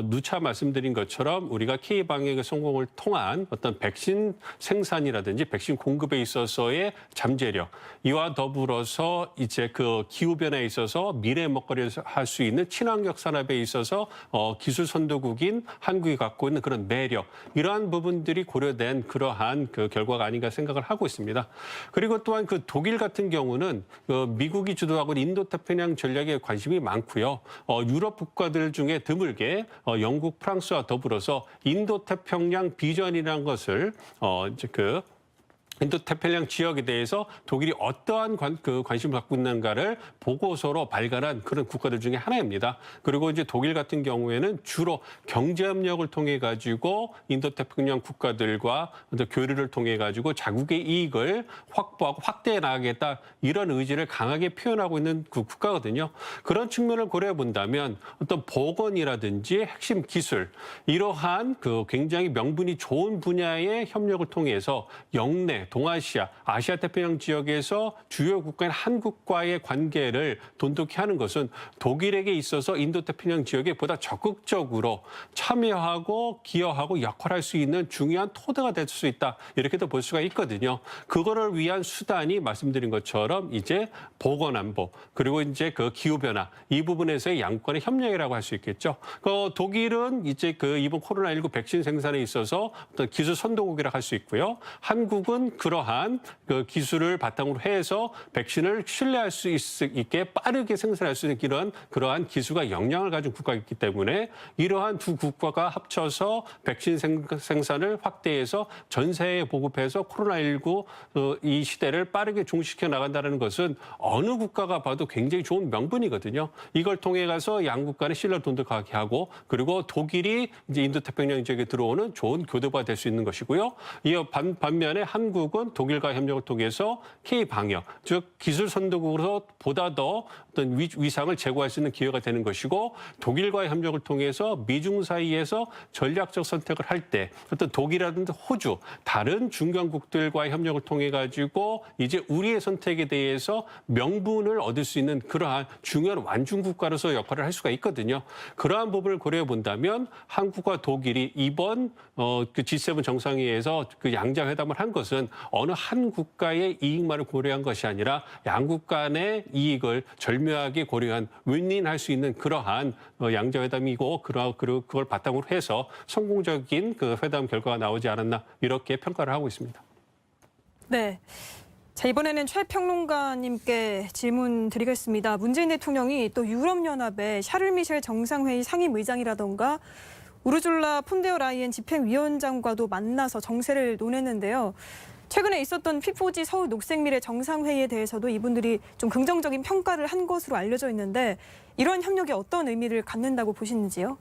누차 말씀드린 것처럼 우리가 K 방역의 성공을 통한 어떤 백신 생산이라든지 백신 공급에 있어서의 잠재력 이와 더불어서 이제 기후 변화에 있어서 미래 먹거리를 할 수 있는 친환경 산업에 있어서 기술 선 선도국인 한국이 갖고 있는 그런 매력, 이러한 부분들이 고려된 그러한 그 결과가 아닌가 생각을 하고 있습니다. 그리고 또한 그 독일 같은 경우는 미국이 주도하고 있는 인도태평양 전략에 관심이 많고요. 유럽 국가들 중에 드물게 영국, 프랑스와 더불어서 인도태평양 비전이라는 것을 이제 그 인도태평양 지역에 대해서 독일이 어떠한 관심을 갖고 있는가를 보고서로 발간한 그런 국가들 중에 하나입니다. 그리고 이제 독일 같은 경우에는 주로 경제협력을 통해 가지고 인도태평양 국가들과 교류를 통해 가지고 자국의 이익을 확보하고 확대해 나가겠다, 이런 의지를 강하게 표현하고 있는 그 국가거든요. 그런 측면을 고려해 본다면 어떤 보건이라든지 핵심 기술, 이러한 그 굉장히 명분이 좋은 분야의 협력을 통해서 영내 동아시아, 아시아 태평양 지역에서 주요 국가인 한국과의 관계를 돈독히 하는 것은 독일에게 있어서 인도태평양 지역에 보다 적극적으로 참여하고 기여하고 역할할 수 있는 중요한 토대가 될 수 있다, 이렇게도 볼 수가 있거든요. 그거를 위한 수단이 말씀드린 것처럼 이제 보건안보, 그리고 이제 그 기후변화, 이 부분에서의 양국 간의 협력이라고 할 수 있겠죠. 독일은 이제 그 이번 코로나19 백신 생산에 있어서 어떤 기술 선도국이라고 할 수 있고요. 한국은 그러한 그 기술을 바탕으로 해서 백신을 신뢰할 수 있게 빠르게 생산할 수 있는 그러한 기술과 역량을 가진 국가이기 때문에 이러한 두 국가가 합쳐서 백신 생산을 확대해서 전 세계에 보급해서 코로나19 이 시대를 빠르게 종식시켜 나간다는 것은 어느 국가가 봐도 굉장히 좋은 명분이거든요. 이걸 통해 가서 양국 간의 신뢰를 돈독하게 하고, 그리고 독일이 이제 인도태평양 지역에 들어오는 좋은 교두보가 될 수 있는 것이고요. 이 반면에 한국은 독일과 협력을 통해서 K-방역, 즉 기술 선도국으로서 보다 더 어떤 위상을 제고할 수 있는 기회가 되는 것이고, 독일과의 협력을 통해서 미중 사이에서 전략적 선택을 할 때 어떤 독일이라든지 호주, 다른 중견국들과의 협력을 통해 가지고 이제 우리의 선택에 대해서 명분을 얻을 수 있는 그러한 중요한 완중 국가로서 역할을 할 수가 있거든요. 그러한 부분을 고려해 본다면 한국과 독일이 이번 그 G7 정상회의에서 그 양자회담을 한 것은 어느 한 국가의 이익만을 고려한 것이 아니라 양국 간의 이익을 절묘하게 고려한 윈윈할 수 있는 그러한 양자회담이고, 그걸 바탕으로 해서 성공적인 그 회담 결과가 나오지 않았나, 이렇게 평가를 하고 있습니다. 네. 자, 이번에는 최 평론가님께 질문 드리겠습니다. 문재인 대통령이 또 유럽연합의 샤를 미셸 정상회의 상임의장이라던가 우르줄라 폰데어 라이엔 집행위원장과도 만나서 정세를 논했는데요. 최근에 있었던 P4G 서울 녹색미래 정상회의에 대해서도 이분들이 좀 긍정적인 평가를 한 것으로 알려져 있는데, 이런 협력이 어떤 의미를 갖는다고 보시는지요?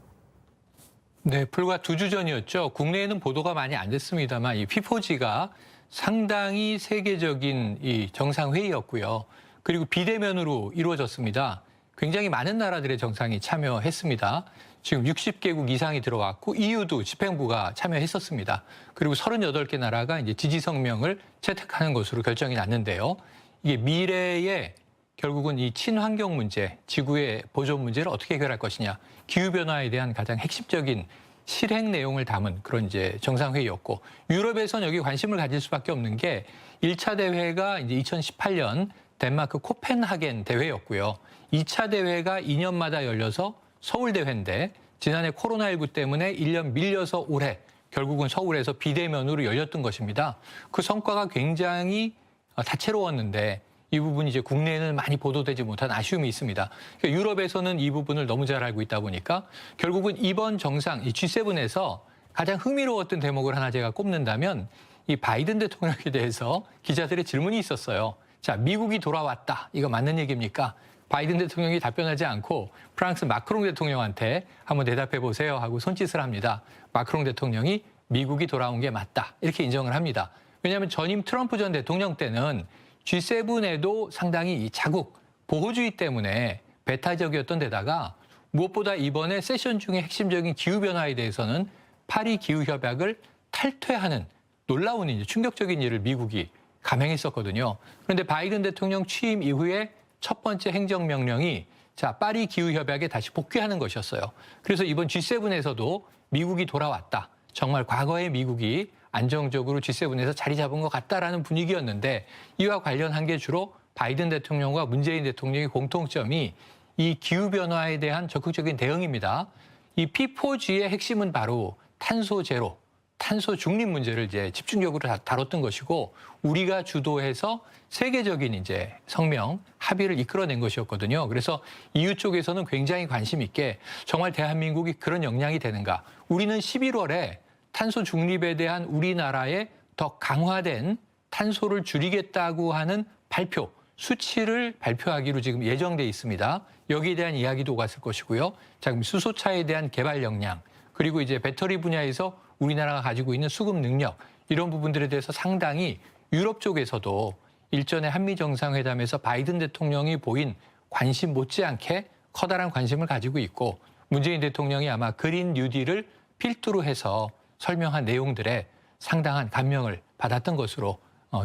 네, 불과 2주 전이었죠. 국내에는 보도가 많이 안 됐습니다만 이 P4G가 상당히 세계적인 이 정상회의였고요. 그리고 비대면으로 이루어졌습니다. 굉장히 많은 나라들의 정상이 참여했습니다. 지금 60개국 이상이 들어왔고 EU도 집행부가 참여했었습니다. 그리고 38개 나라가 이제 지지 성명을 채택하는 것으로 결정이 났는데요. 이게 미래에 결국은 이 친환경 문제, 지구의 보존 문제를 어떻게 해결할 것이냐, 기후변화에 대한 가장 핵심적인 실행 내용을 담은 그런 이제 정상회의였고, 유럽에선 여기 관심을 가질 수밖에 없는 게 1차 대회가 이제 2018년 덴마크 코펜하겐 대회였고요. 2차 대회가 2년마다 열려서 서울 대회인데 지난해 코로나19 때문에 1년 밀려서 올해 결국은 서울에서 비대면으로 열렸던 것입니다. 그 성과가 굉장히 다채로웠는데 이 부분이 이제 국내에는 많이 보도되지 못한 아쉬움이 있습니다. 그러니까 유럽에서는 이 부분을 너무 잘 알고 있다 보니까 결국은 이번 정상, 이 G7에서 가장 흥미로웠던 대목을 하나 제가 꼽는다면 이 바이든 대통령에 대해서 기자들의 질문이 있었어요. 자, 미국이 돌아왔다. 이거 맞는 얘기입니까? 바이든 대통령이 답변하지 않고 프랑스 마크롱 대통령한테 한번 대답해 보세요 하고 손짓을 합니다. 마크롱 대통령이 미국이 돌아온 게 맞다. 이렇게 인정을 합니다. 왜냐하면 전임 트럼프 전 대통령 때는 G7에도 상당히 이 자국 보호주의 때문에 배타적이었던 데다가 무엇보다 이번에 세션 중에 핵심적인 기후변화에 대해서는 파리 기후협약을 탈퇴하는 놀라운 이제 충격적인 일을 미국이 감행했었거든요. 그런데 바이든 대통령 취임 이후에 첫 번째 행정명령이 자, 파리 기후협약에 다시 복귀하는 것이었어요. 그래서 이번 G7에서도 미국이 돌아왔다. 정말 과거의 미국이 안정적으로 G7에서 자리 잡은 것 같다라는 분위기였는데 이와 관련한 게 주로 바이든 대통령과 문재인 대통령의 공통점이 이 기후변화에 대한 적극적인 대응입니다. 이 P4G의 핵심은 바로 탄소 제로, 탄소 중립 문제를 이제 집중적으로 다뤘던 것이고 우리가 주도해서 세계적인 이제 성명 합의를 이끌어낸 것이었거든요. 그래서 EU 쪽에서는 굉장히 관심 있게 정말 대한민국이 그런 역량이 되는가? 우리는 11월에 탄소 중립에 대한 우리나라의 더 강화된 탄소를 줄이겠다고 하는 발표, 수치를 발표하기로 지금 예정돼 있습니다. 여기에 대한 이야기도 오갔을 것이고요. 자, 그럼 수소차에 대한 개발 역량, 그리고 이제 배터리 분야에서 우리나라가 가지고 있는 수급 능력, 이런 부분들에 대해서 상당히 유럽 쪽에서도 일전에 한미 정상회담에서 바이든 대통령이 보인 관심 못지않게 커다란 관심을 가지고 있고 문재인 대통령이 아마 그린 뉴딜을 필두로 해서 설명한 내용들에 상당한 감명을 받았던 것으로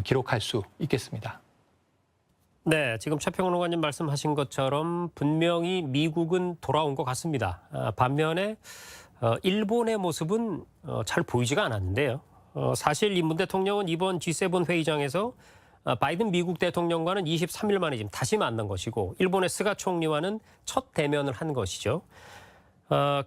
기록할 수 있겠습니다. 네, 지금 최평론가님 말씀하신 것처럼 분명히 미국은 돌아온 것 같습니다. 반면에 일본의 모습은 잘 보이지가 않았는데요. 사실 이 문 대통령은 이번 G7 회의장에서 바이든 미국 대통령과는 23일 만에 지금 다시 만난 것이고 일본의 스가 총리와는 첫 대면을 한 것이죠.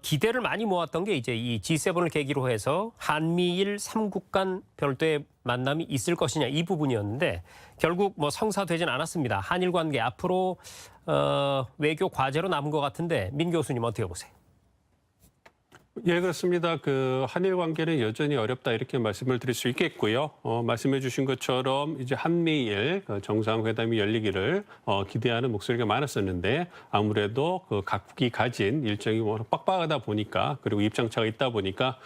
기대를 많이 모았던 게 이제 이 G7을 계기로 해서 한미일 3국 간 별도의 만남이 있을 것이냐 이 부분이었는데 결국 뭐 성사되진 않았습니다. 한일 관계 앞으로 외교 과제로 남은 것 같은데 민 교수님 어떻게 보세요? 예, 그렇습니다. 그 한일 관계는 여전히 어렵다 이렇게 말씀을 드릴 수 있겠고요. 말씀해 주신 것처럼 이제 한미일 정상회담이 열리기를 기대하는 목소리가 많았었는데 아무래도 그 각국이 가진 일정이 워낙 빡빡하다 보니까 그리고 입장차가 있다 보니까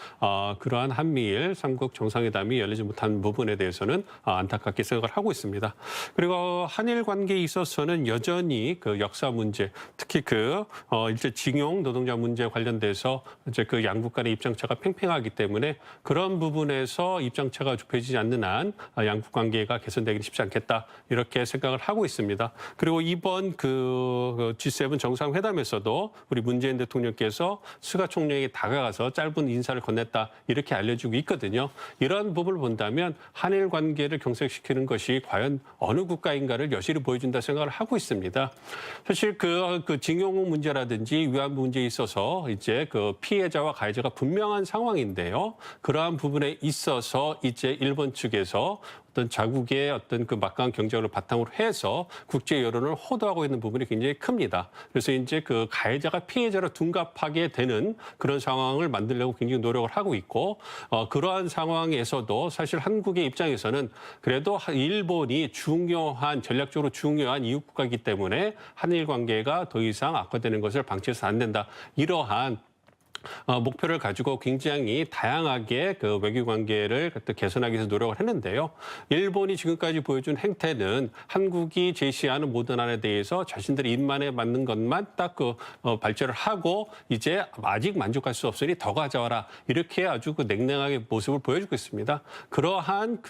그러한 한미일 3국 정상회담이 열리지 못한 부분에 대해서는 안타깝게 생각을 하고 있습니다. 그리고 한일 관계에 있어서는 여전히 그 역사 문제, 특히 그 일제 징용 노동자 문제 관련돼서 이제 그 양국 간의 입장차가 팽팽하기 때문에 그런 부분에서 입장차가 좁혀지지 않는 한 양국 관계가 개선되기 쉽지 않겠다 이렇게 생각을 하고 있습니다. 그리고 이번 그 G7 정상회담에서도 우리 문재인 대통령께서 스가 총리에게 다가가서 짧은 인사를 건넸다 이렇게 알려지고 있거든요. 이런 부분을 본다면 한일 관계를 경색시키는 것이 과연 어느 국가인가를 여실히 보여준다 생각을 하고 있습니다. 사실 그 징용 문제라든지 위안부 문제에 있어서 이제 그 피해자와 가해자가 분명한 상황인데요. 그러한 부분에 있어서 이제 일본 측에서 어떤 자국의 어떤 그 막강한 경쟁을 바탕으로 해서 국제 여론을 호도하고 있는 부분이 굉장히 큽니다. 그래서 이제 그 가해자가 피해자로 둔갑하게 되는 그런 상황을 만들려고 굉장히 노력을 하고 있고 그러한 상황에서도 사실 한국의 입장에서는 그래도 일본이 전략적으로 중요한 이웃 국가이기 때문에 한일 관계가 더 이상 악화되는 것을 방치해서는 안 된다. 이러한 목표를 가지고 굉장히 다양하게 그 외교 관계를 개선하기 위해서 노력을 했는데요. 일본이 지금까지 보여준 행태는 한국이 제시하는 모든 안에 대해서 자신들의 입맛에 맞는 것만 딱 그 발제를 하고 이제 아직 만족할 수 없으니 더 가져와라 이렇게 아주 그 냉랭하게 모습을 보여주고 있습니다. 그러한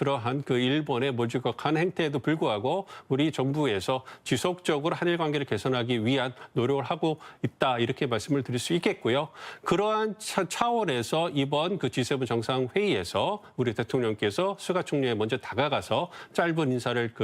그 일본의 모질곡한 행태에도 불구하고 우리 정부에서 지속적으로 한일 관계를 개선하기 위한 노력을 하고 있다 이렇게 말씀을 드릴 수 있겠고요. 그러한 차원에서 이번 그 G7 정상회의에서 우리 대통령께서 스가 총리에 먼저 다가가서 짧은 인사를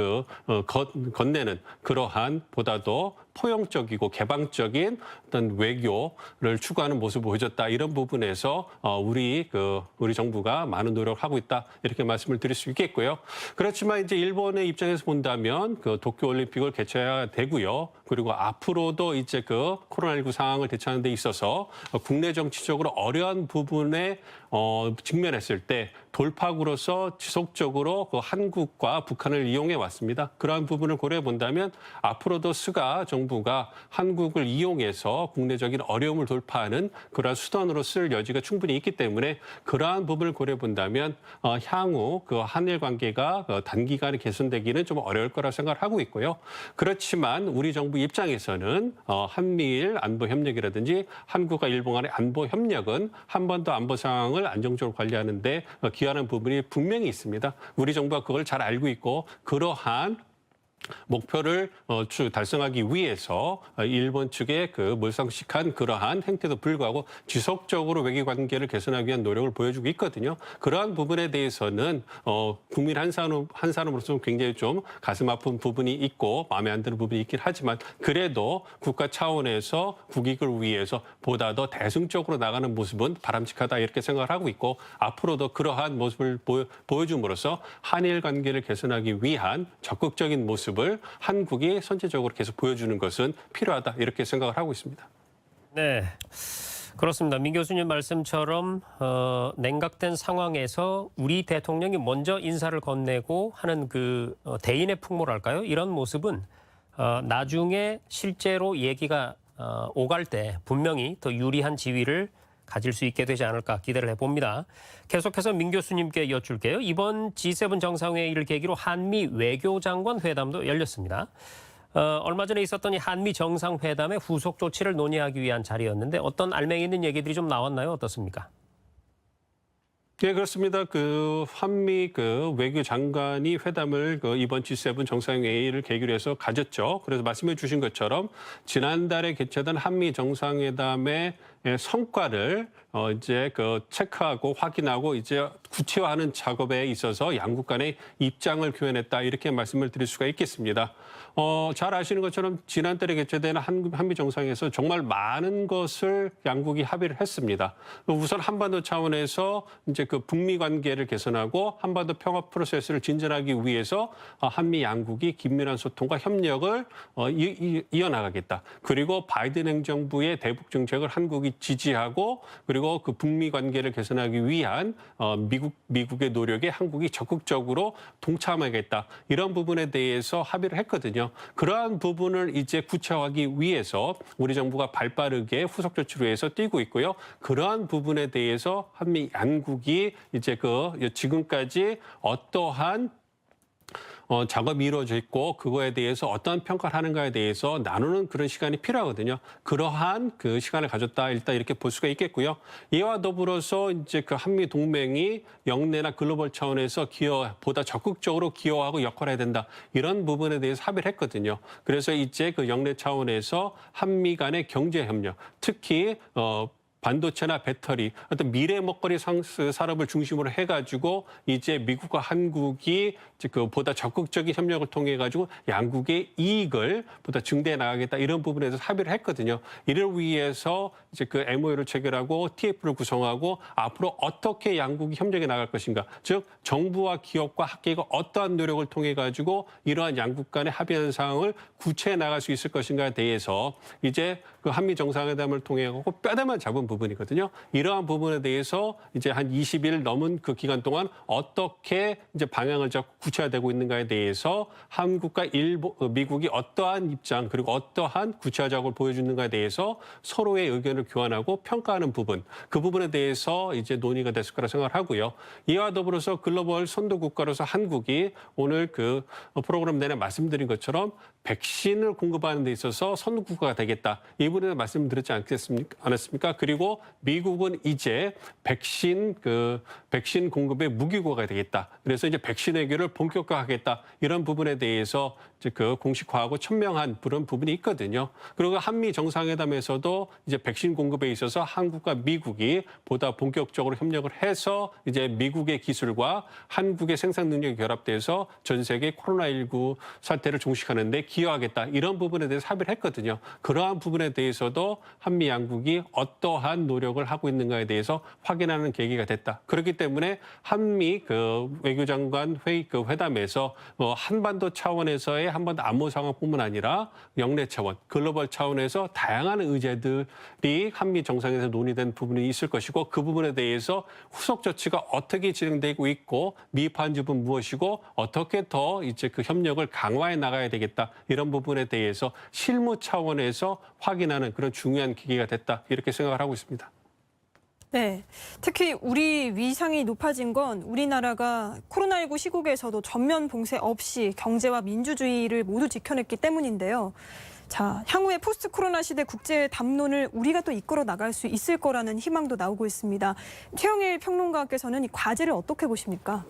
건네는 그러한 보다도 포용적이고 개방적인 어떤 외교를 추구하는 모습을 보여줬다. 이런 부분에서 우리 정부가 많은 노력을 하고 있다. 이렇게 말씀을 드릴 수 있겠고요. 그렇지만 이제 일본의 입장에서 본다면 그 도쿄올림픽을 개최해야 되고요. 그리고 앞으로도 이제 그 코로나19 상황을 대처하는 데 있어서 국내 정치적으로 어려운 부분에 직면했을 때 돌파구로서 지속적으로 그 한국과 북한을 이용해 왔습니다. 그러한 부분을 고려해 본다면 앞으로도 스가 정부가 한국을 이용해서 국내적인 어려움을 돌파하는 그러한 수단으로 쓸 여지가 충분히 있기 때문에 그러한 부분을 고려해 본다면 향후 그 한일 관계가 단기간에 개선되기는 좀 어려울 거라고 생각을 하고 있고요. 그렇지만 우리 정부 입장에서는 한미일 안보 협력이라든지 한국과 일본 간의 안보 협력은 한 번 더 안보 상황을 안정적으로 관리하는 데 기여하는 부분이 분명히 있습니다. 우리 정부가 그걸 잘 알고 있고 그러한 목표를 달성하기 위해서 일본 측의 그 몰상식한 그러한 행태도 불구하고 지속적으로 외교 관계를 개선하기 위한 노력을 보여주고 있거든요. 그러한 부분에 대해서는 국민 한 사람으로서 굉장히 좀 가슴 아픈 부분이 있고 마음에 안 드는 부분이 있긴 하지만 그래도 국가 차원에서 국익을 위해서 보다 더 대승적으로 나가는 모습은 바람직하다 이렇게 생각을 하고 있고 앞으로도 그러한 모습을 보여줌으로써 한일 관계를 개선하기 위한 적극적인 모습을 한국이 선제적으로 계속 보여주는 것은 필요하다 이렇게 생각을 하고 있습니다. 네, 그렇습니다. 민 교수님 말씀처럼 냉각된 상황에서 우리 대통령이 먼저 인사를 건네고 하는 그 대인의 풍모랄까요? 이런 모습은 나중에 실제로 얘기가 오갈 때 분명히 더 유리한 지위를 가질 수 있게 되지 않을까 기대를 해봅니다. 계속해서 민 교수님께 여쭐게요. 이번 G7 정상회의를 계기로 한미 외교장관 회담도 열렸습니다. 얼마 전에 있었던 이 한미 정상회담의 후속 조치를 논의하기 위한 자리였는데 어떤 알맹이 있는 얘기들이 좀 나왔나요? 어떻습니까? 네, 그렇습니다. 그 한미 그 외교 장관이 회담을 이번 G7 정상회의를 계기로 해서 가졌죠. 그래서 말씀해 주신 것처럼 지난달에 개최된 한미 정상회담의 성과를 이제 체크하고 확인하고 이제 구체화하는 작업에 있어서 양국 간의 입장을 교환했다 이렇게 말씀을 드릴 수가 있겠습니다. 잘 아시는 것처럼 지난달에 개최된 한미 정상에서 정말 많은 것을 양국이 합의를 했습니다. 우선 한반도 차원에서 이제 그 북미 관계를 개선하고 한반도 평화 프로세스를 진전하기 위해서 한미 양국이 긴밀한 소통과 협력을 이어나가겠다. 그리고 바이든 행정부의 대북 정책을 한국이 지지하고 그리고 그 북미 관계를 개선하기 위한 미국의 노력에 한국이 적극적으로 동참하겠다. 이런 부분에 대해서 합의를 했거든요. 그러한 부분을 이제 구체화하기 위해서 우리 정부가 발빠르게 후속 조치로 해서 뛰고 있고요. 그러한 부분에 대해서 한미 양국이 이제 지금까지 어떠한 작업이 이루어져 있고 그거에 대해서 어떤 평가를 하는가에 대해서 나누는 그런 시간이 필요하거든요. 그러한 그 시간을 가졌다 일단 이렇게 볼 수가 있겠고요. 이와 더불어서 이제 그 한미 동맹이 영내나 글로벌 차원에서 보다 적극적으로 기여하고 역할을 해야 된다. 이런 부분에 대해서 합의를 했거든요. 그래서 이제 그 영내 차원에서 한미 간의 경제 협력, 특히 반도체나 배터리, 어떤 미래 먹거리 산업을 중심으로 해가지고 이제 미국과 한국이 보다 적극적인 협력을 통해 가지고 양국의 이익을 보다 증대해 나가겠다 이런 부분에서 합의를 했거든요. 이를 위해서 이제 그 MOU를 체결하고 TF를 구성하고 앞으로 어떻게 양국이 협력해 나갈 것인가, 즉 정부와 기업과 학계가 어떠한 노력을 통해 가지고 이러한 양국 간의 합의한 사항을 구체해 나갈 수 있을 것인가에 대해서 이제 그 한미 정상회담을 통해 갖고 뼈대만 잡은 부분이거든요. 이러한 부분에 대해서 이제 한 20일 넘은 그 기간 동안 어떻게 이제 방향을 잡고 구체화되고 있는가에 대해서 한국과 미국이 어떠한 입장 그리고 어떠한 구체화 작업을 보여주는가에 대해서 서로의 의견을 교환하고 평가하는 부분, 그 부분에 대해서 이제 논의가 됐을 거라 생각을 하고요. 이와 더불어서 글로벌 선도 국가로서 한국이 오늘 그 프로그램 내내 말씀드린 것처럼 백신을 공급하는 데 있어서 선도 국가가 되겠다. 이 부분에 말씀드렸지 않았습니까? 그리고 미국은 이제 백신 공급의 무기고가 되겠다. 그래서 이제 백신 외교를 본격화하겠다. 이런 부분에 대해서 이제 그 공식화하고 천명한 그런 부분이 있거든요. 그리고 한미 정상회담에서도 이제 백신 공급에 있어서 한국과 미국이 보다 본격적으로 협력을 해서 이제 미국의 기술과 한국의 생산 능력이 결합돼서 전 세계 코로나19 사태를 종식하는 데 기여하겠다. 이런 부분에 대해서 합의를 했거든요. 그러한 부분에 대해서도 한미 양국이 어떠한 노력을 하고 있는가에 대해서 확인하는 계기가 됐다. 그렇기 때문에 한미 외교장관 회담에서 한반도 차원에서의 한반도 안보 상황뿐만 아니라 영내 차원, 글로벌 차원에서 다양한 의제들이 한미 정상에서 논의된 부분이 있을 것이고 그 부분에 대해서 후속 조치가 어떻게 진행되고 있고 미흡한 점은 무엇이고 어떻게 더 이제 그 협력을 강화해 나가야 되겠다. 이런 부분에 대해서 실무 차원에서 확인하는 그런 중요한 계기가 됐다. 이렇게 생각을 하고 있습니다. 네, 특히 우리 위상이 높아진 건 우리나라가 코로나19 시국에서도 전면 봉쇄 없이 경제와 민주주의를 모두 지켜냈기 때문인데요. 자, 향후에 포스트 코로나 시대 국제 담론을 우리가 또 이끌어 나갈 수 있을 거라는 희망도 나오고 있습니다. 최영일 평론가께서는 이 과제를 어떻게 보십니까?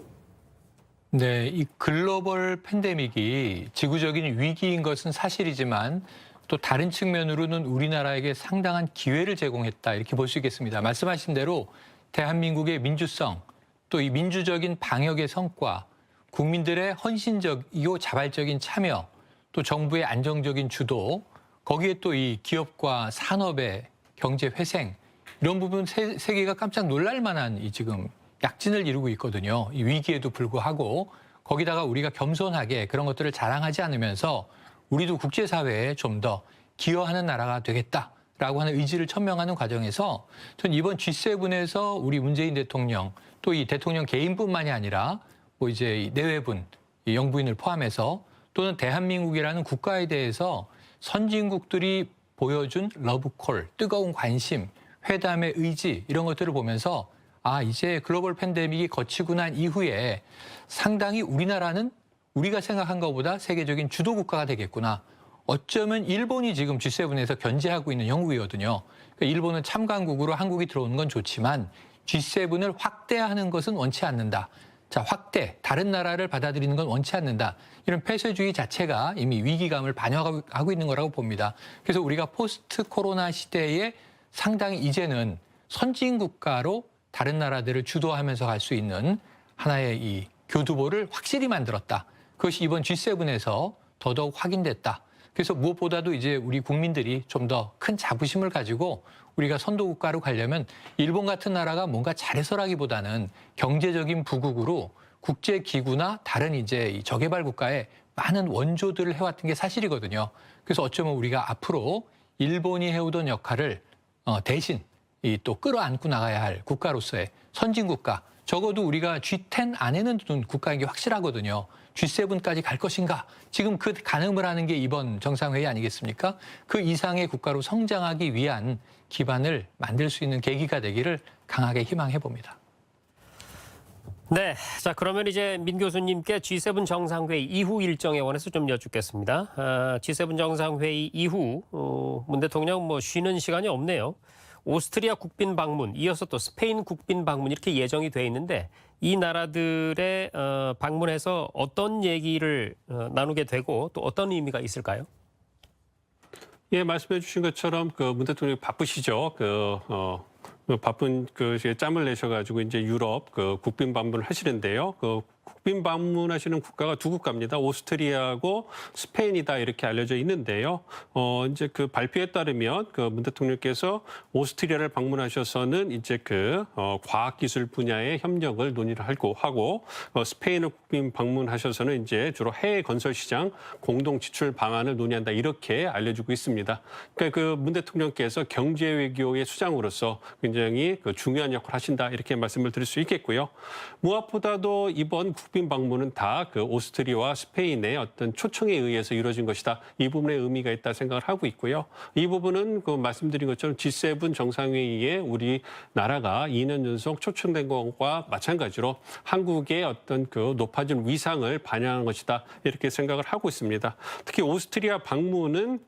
네, 이 글로벌 팬데믹이 지구적인 위기인 것은 사실이지만 또 다른 측면으로는 우리나라에게 상당한 기회를 제공했다 이렇게 볼 수 있겠습니다. 말씀하신 대로 대한민국의 민주성, 또 이 민주적인 방역의 성과, 국민들의 헌신적이고 자발적인 참여, 또 정부의 안정적인 주도, 거기에 또 이 기업과 산업의 경제 회생, 이런 부분 세계가 깜짝 놀랄 만한 이 지금 약진을 이루고 있거든요. 이 위기에도 불구하고 거기다가 우리가 겸손하게 그런 것들을 자랑하지 않으면서 우리도 국제사회에 좀 더 기여하는 나라가 되겠다라고 하는 의지를 천명하는 과정에서 전 이번 G7에서 우리 문재인 대통령 또 이 대통령 개인뿐만이 아니라 뭐 이제 이 내외분, 이 영부인을 포함해서 또는 대한민국이라는 국가에 대해서 선진국들이 보여준 러브콜, 뜨거운 관심, 회담의 의지 이런 것들을 보면서 아, 이제 글로벌 팬데믹이 거치고 난 이후에 상당히 우리나라는 우리가 생각한 것보다 세계적인 주도 국가가 되겠구나. 어쩌면 일본이 지금 G7에서 견제하고 있는 형국이거든요. 그러니까 일본은 참관국으로 한국이 들어오는 건 좋지만 G7을 확대하는 것은 원치 않는다. 자, 확대, 다른 나라를 받아들이는 건 원치 않는다. 이런 폐쇄주의 자체가 이미 위기감을 반영하고 있는 거라고 봅니다. 그래서 우리가 포스트 코로나 시대에 상당히 이제는 선진국가로 다른 나라들을 주도하면서 갈 수 있는 하나의 이 교두보를 확실히 만들었다. 그것이 이번 G7에서 더더욱 확인됐다. 그래서 무엇보다도 이제 우리 국민들이 좀 더 큰 자부심을 가지고 우리가 선도국가로 가려면 일본 같은 나라가 뭔가 잘해서라기보다는 경제적인 부국으로 국제기구나 다른 이제 이 저개발 국가에 많은 원조들을 해왔던 게 사실이거든요. 그래서 어쩌면 우리가 앞으로 일본이 해오던 역할을 대신 또 끌어안고 나가야 할 국가로서의 선진국가, 적어도 우리가 G10 안에는 드는 국가인 게 확실하거든요. G7까지 갈 것인가? 지금 그 가늠을 하는 게 이번 정상회의 아니겠습니까? 그 이상의 국가로 성장하기 위한 기반을 만들 수 있는 계기가 되기를 강하게 희망해 봅니다. 네, 자 그러면 이제 민 교수님께 G7 정상회의 이후 일정에 관해서 좀 여쭙겠습니다. G7 정상회의 이후 문 대통령 뭐 쉬는 시간이 없네요. 오스트리아 국빈 방문, 이어서 또 스페인 국빈 방문 이렇게 예정이 돼 있는데 이 나라들의 방문해서 어떤 얘기를 나누게 되고 또 어떤 의미가 있을까요? 예, 말씀해 주신 것처럼 그 문 대통령이 바쁘시죠. 바쁜 짬을 내셔가지고 이제 유럽 국빈 방문을 하시는데요. 국빈 방문하시는 국가가 두 국가입니다. 오스트리아하고 스페인이다 이렇게 알려져 있는데요. 이제 그 발표에 따르면 문 대통령께서 오스트리아를 방문하셔서는 이제 과학기술 분야의 협력을 논의를 하고 스페인을 국빈 방문하셔서는 이제 주로 해외 건설 시장 공동 지출 방안을 논의한다 이렇게 알려지고 있습니다. 그러니까 문 대통령께서 경제 외교의 수장으로서 굉장히 중요한 역할을 하신다 이렇게 말씀을 드릴 수 있겠고요. 무엇보다도 이번 국빈 방문은 다 오스트리아와 스페인의 어떤 초청에 의해서 이루어진 것이다. 이 부분에 의미가 있다 생각을 하고 있고요. 이 부분은 말씀드린 것처럼 G7 정상회의에 우리 나라가 2년 연속 초청된 것과 마찬가지로 한국의 어떤 높아진 위상을 반영한 것이다. 이렇게 생각을 하고 있습니다. 특히 오스트리아 방문은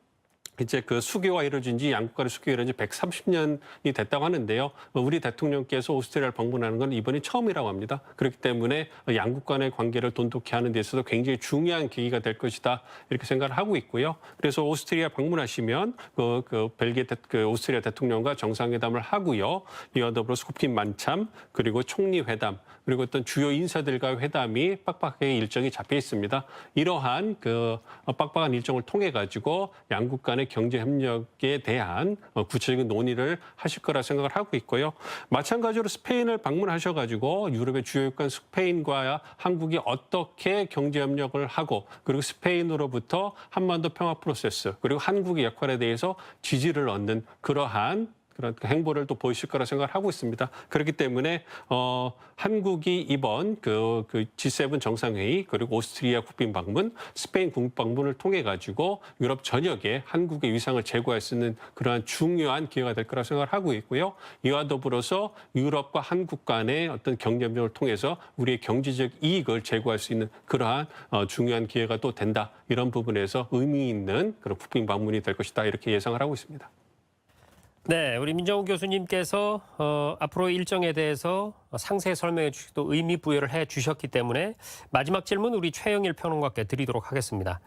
이제 수교가 이루어진 지 양국 간의 수교가 이루어진 지 130년이 됐다고 하는데요. 우리 대통령께서 오스트리아를 방문하는 건 이번이 처음이라고 합니다. 그렇기 때문에 양국 간의 관계를 돈독히 하는 데 있어서 굉장히 중요한 계기가 될 것이다. 이렇게 생각을 하고 있고요. 그래서 오스트리아 방문하시면 오스트리아 대통령과 정상회담을 하고요. 이와 더불어서 국빈 만참 그리고 총리 회담 그리고 어떤 주요 인사들과 회담이 빡빡하게 일정이 잡혀 있습니다. 이러한 빡빡한 일정을 통해 가지고 양국 간의 경제 협력에 대한 구체적인 논의를 하실 거라 생각을 하고 있고요. 마찬가지로 스페인을 방문하셔가지고 유럽의 주요 국가 스페인과 한국이 어떻게 경제 협력을 하고 그리고 스페인으로부터 한반도 평화 프로세스 그리고 한국의 역할에 대해서 지지를 얻는 그러한 행보를 또 보이실 거라 생각을 하고 있습니다. 그렇기 때문에 한국이 이번 G7 정상회의 그리고 오스트리아 국빈 방문, 스페인 국빈 방문을 통해 가지고 유럽 전역에 한국의 위상을 제고할 수 있는 그러한 중요한 기회가 될 거라 생각을 하고 있고요. 이와 더불어서 유럽과 한국 간의 어떤 경제 협력을 통해서 우리의 경제적 이익을 제고할 수 있는 그러한 중요한 기회가 또 된다. 이런 부분에서 의미 있는 그런 국빈 방문이 될 것이다. 이렇게 예상을 하고 있습니다. 네, 우리 민정우 교수님께서 앞으로 일정에 대해서 상세히 설명해 주시고 의미 부여를 해 주셨기 때문에 마지막 질문 우리 최영일 평론가께 드리도록 하겠습니다.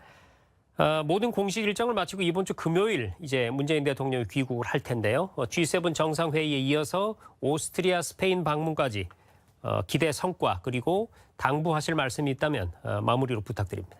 모든 공식 일정을 마치고 이번 주 금요일 이제 문재인 대통령이 귀국을 할 텐데요. G7 정상회의에 이어서 오스트리아, 스페인 방문까지 기대 성과 그리고 당부하실 말씀이 있다면 마무리로 부탁드립니다.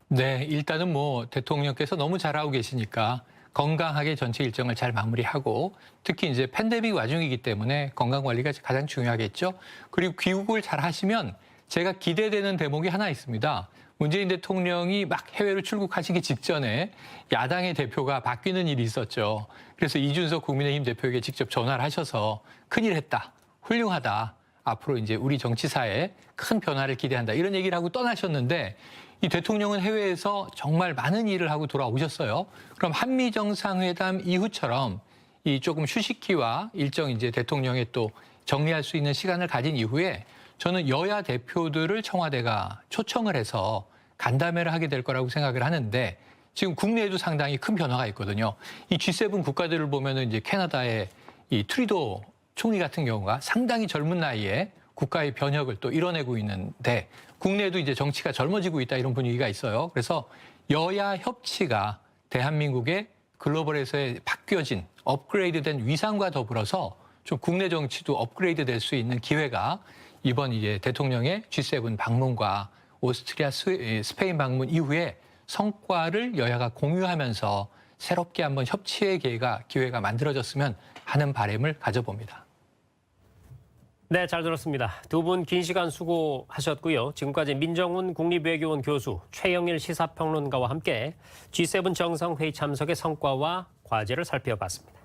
네, 일단은 뭐 대통령께서 너무 잘하고 계시니까 건강하게 전체 일정을 잘 마무리하고 특히 이제 팬데믹 와중이기 때문에 건강 관리가 가장 중요하겠죠. 그리고 귀국을 잘 하시면 제가 기대되는 대목이 하나 있습니다. 문재인 대통령이 막 해외로 출국하시기 직전에 야당의 대표가 바뀌는 일이 있었죠. 그래서 이준석 국민의힘 대표에게 직접 전화를 하셔서 큰일 했다. 훌륭하다. 앞으로 이제 우리 정치사에 큰 변화를 기대한다. 이런 얘기를 하고 떠나셨는데 이 대통령은 해외에서 정말 많은 일을 하고 돌아오셨어요. 그럼 한미 정상회담 이후처럼 이 조금 휴식기와 일정 이제 대통령의 또 정리할 수 있는 시간을 가진 이후에 저는 여야 대표들을 청와대가 초청을 해서 간담회를 하게 될 거라고 생각을 하는데 지금 국내에도 상당히 큰 변화가 있거든요. 이 G7 국가들을 보면은 이제 캐나다의 이 트리도 총리 같은 경우가 상당히 젊은 나이에 국가의 변혁을 또 이뤄내고 있는데 국내에도 이제 정치가 젊어지고 있다 이런 분위기가 있어요. 그래서 여야 협치가 대한민국의 글로벌에서의 바뀌어진 업그레이드된 위상과 더불어서 좀 국내 정치도 업그레이드 될 수 있는 기회가 이번 이제 대통령의 G7 방문과 오스트리아, 스페인 방문 이후에 성과를 여야가 공유하면서 새롭게 한번 협치의 기회가 만들어졌으면 하는 바람을 가져봅니다. 네, 잘 들었습니다. 두 분 긴 시간 수고하셨고요. 지금까지 민정훈 국립외교원 교수, 최영일 시사평론가와 함께 G7 정상회의 참석의 성과와 과제를 살펴봤습니다.